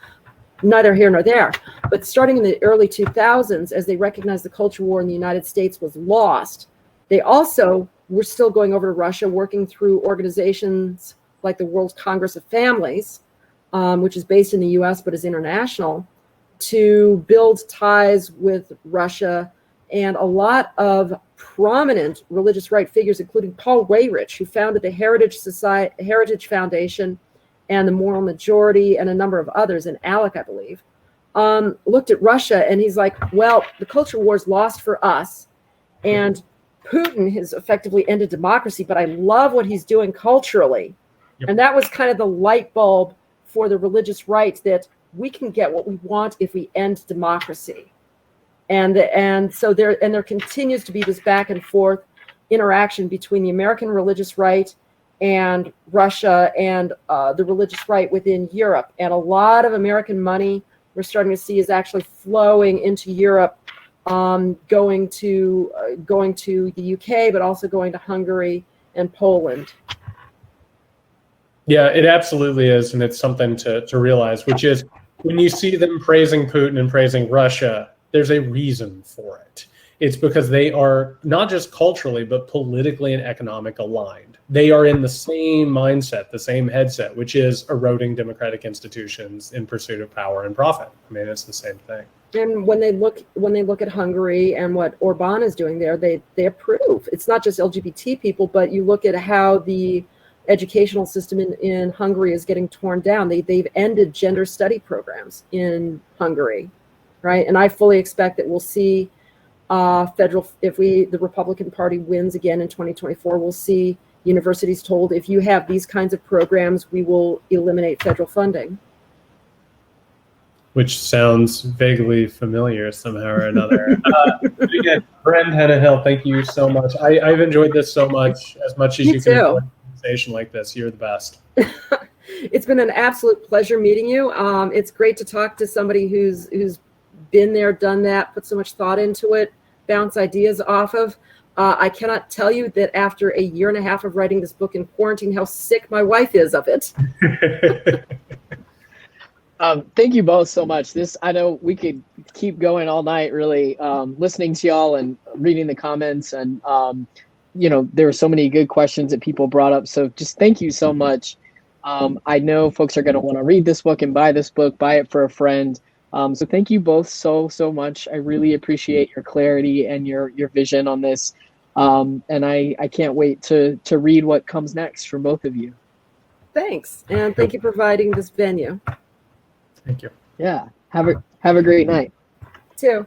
Neither here nor there. But starting in the early 2000s, as they recognized the culture war in the United States was lost, they also were still going over to Russia, working through organizations like the World Congress of Families, which is based in the US but is international, to build ties with Russia. And a lot of prominent religious right figures, including Paul Weyrich, who founded the Heritage Foundation and the Moral Majority, and a number of others, and Alec, I believe, looked at Russia, and he's like, well, the culture war's lost for us, and Putin has effectively ended democracy, but I love what he's doing culturally. Yep. And that was kind of the light bulb for the religious right, that we can get what we want if we end democracy. And so there continues to be this back and forth interaction between the American religious right and Russia and the religious right within Europe. And a lot of American money we're starting to see is actually flowing into Europe, going to the UK, but also going to Hungary and Poland. Yeah, it absolutely is. And it's something to realize, which is when you see them praising Putin and praising Russia, there's a reason for it. It's because they are not just culturally, but politically and economic aligned. They are in the same mindset, the same headset, which is eroding democratic institutions in pursuit of power and profit. I mean, it's the same thing. And when they look at Hungary and what Orban is doing there, they approve. It's not just LGBT people, but you look at how the educational system in Hungary is getting torn down. They've ended gender study programs in Hungary, right? And I fully expect that we'll see the Republican Party wins again in 2024, we'll see universities told, if you have these kinds of programs, we will eliminate federal funding. Which sounds vaguely familiar somehow or another. Again, Brynn Tannehill, thank you so much. I've enjoyed this so much as you can enjoy a conversation like this. You're the best. It's been an absolute pleasure meeting you. It's great to talk to somebody who's been there, done that, put so much thought into it, bounce ideas off of. I cannot tell you that after a year and a half of writing this book in quarantine, how sick my wife is of it. Thank you both so much. I know we could keep going all night, really, listening to y'all and reading the comments. And there were so many good questions that people brought up. So just thank you so much. I know folks are going to want to read this book and buy this book, buy it for a friend. So thank you both so much. I really appreciate your clarity and your vision on this. And I can't wait to read what comes next from both of you. Thanks. And thank you for providing this venue. Thank you. Yeah. Have a great night. Too.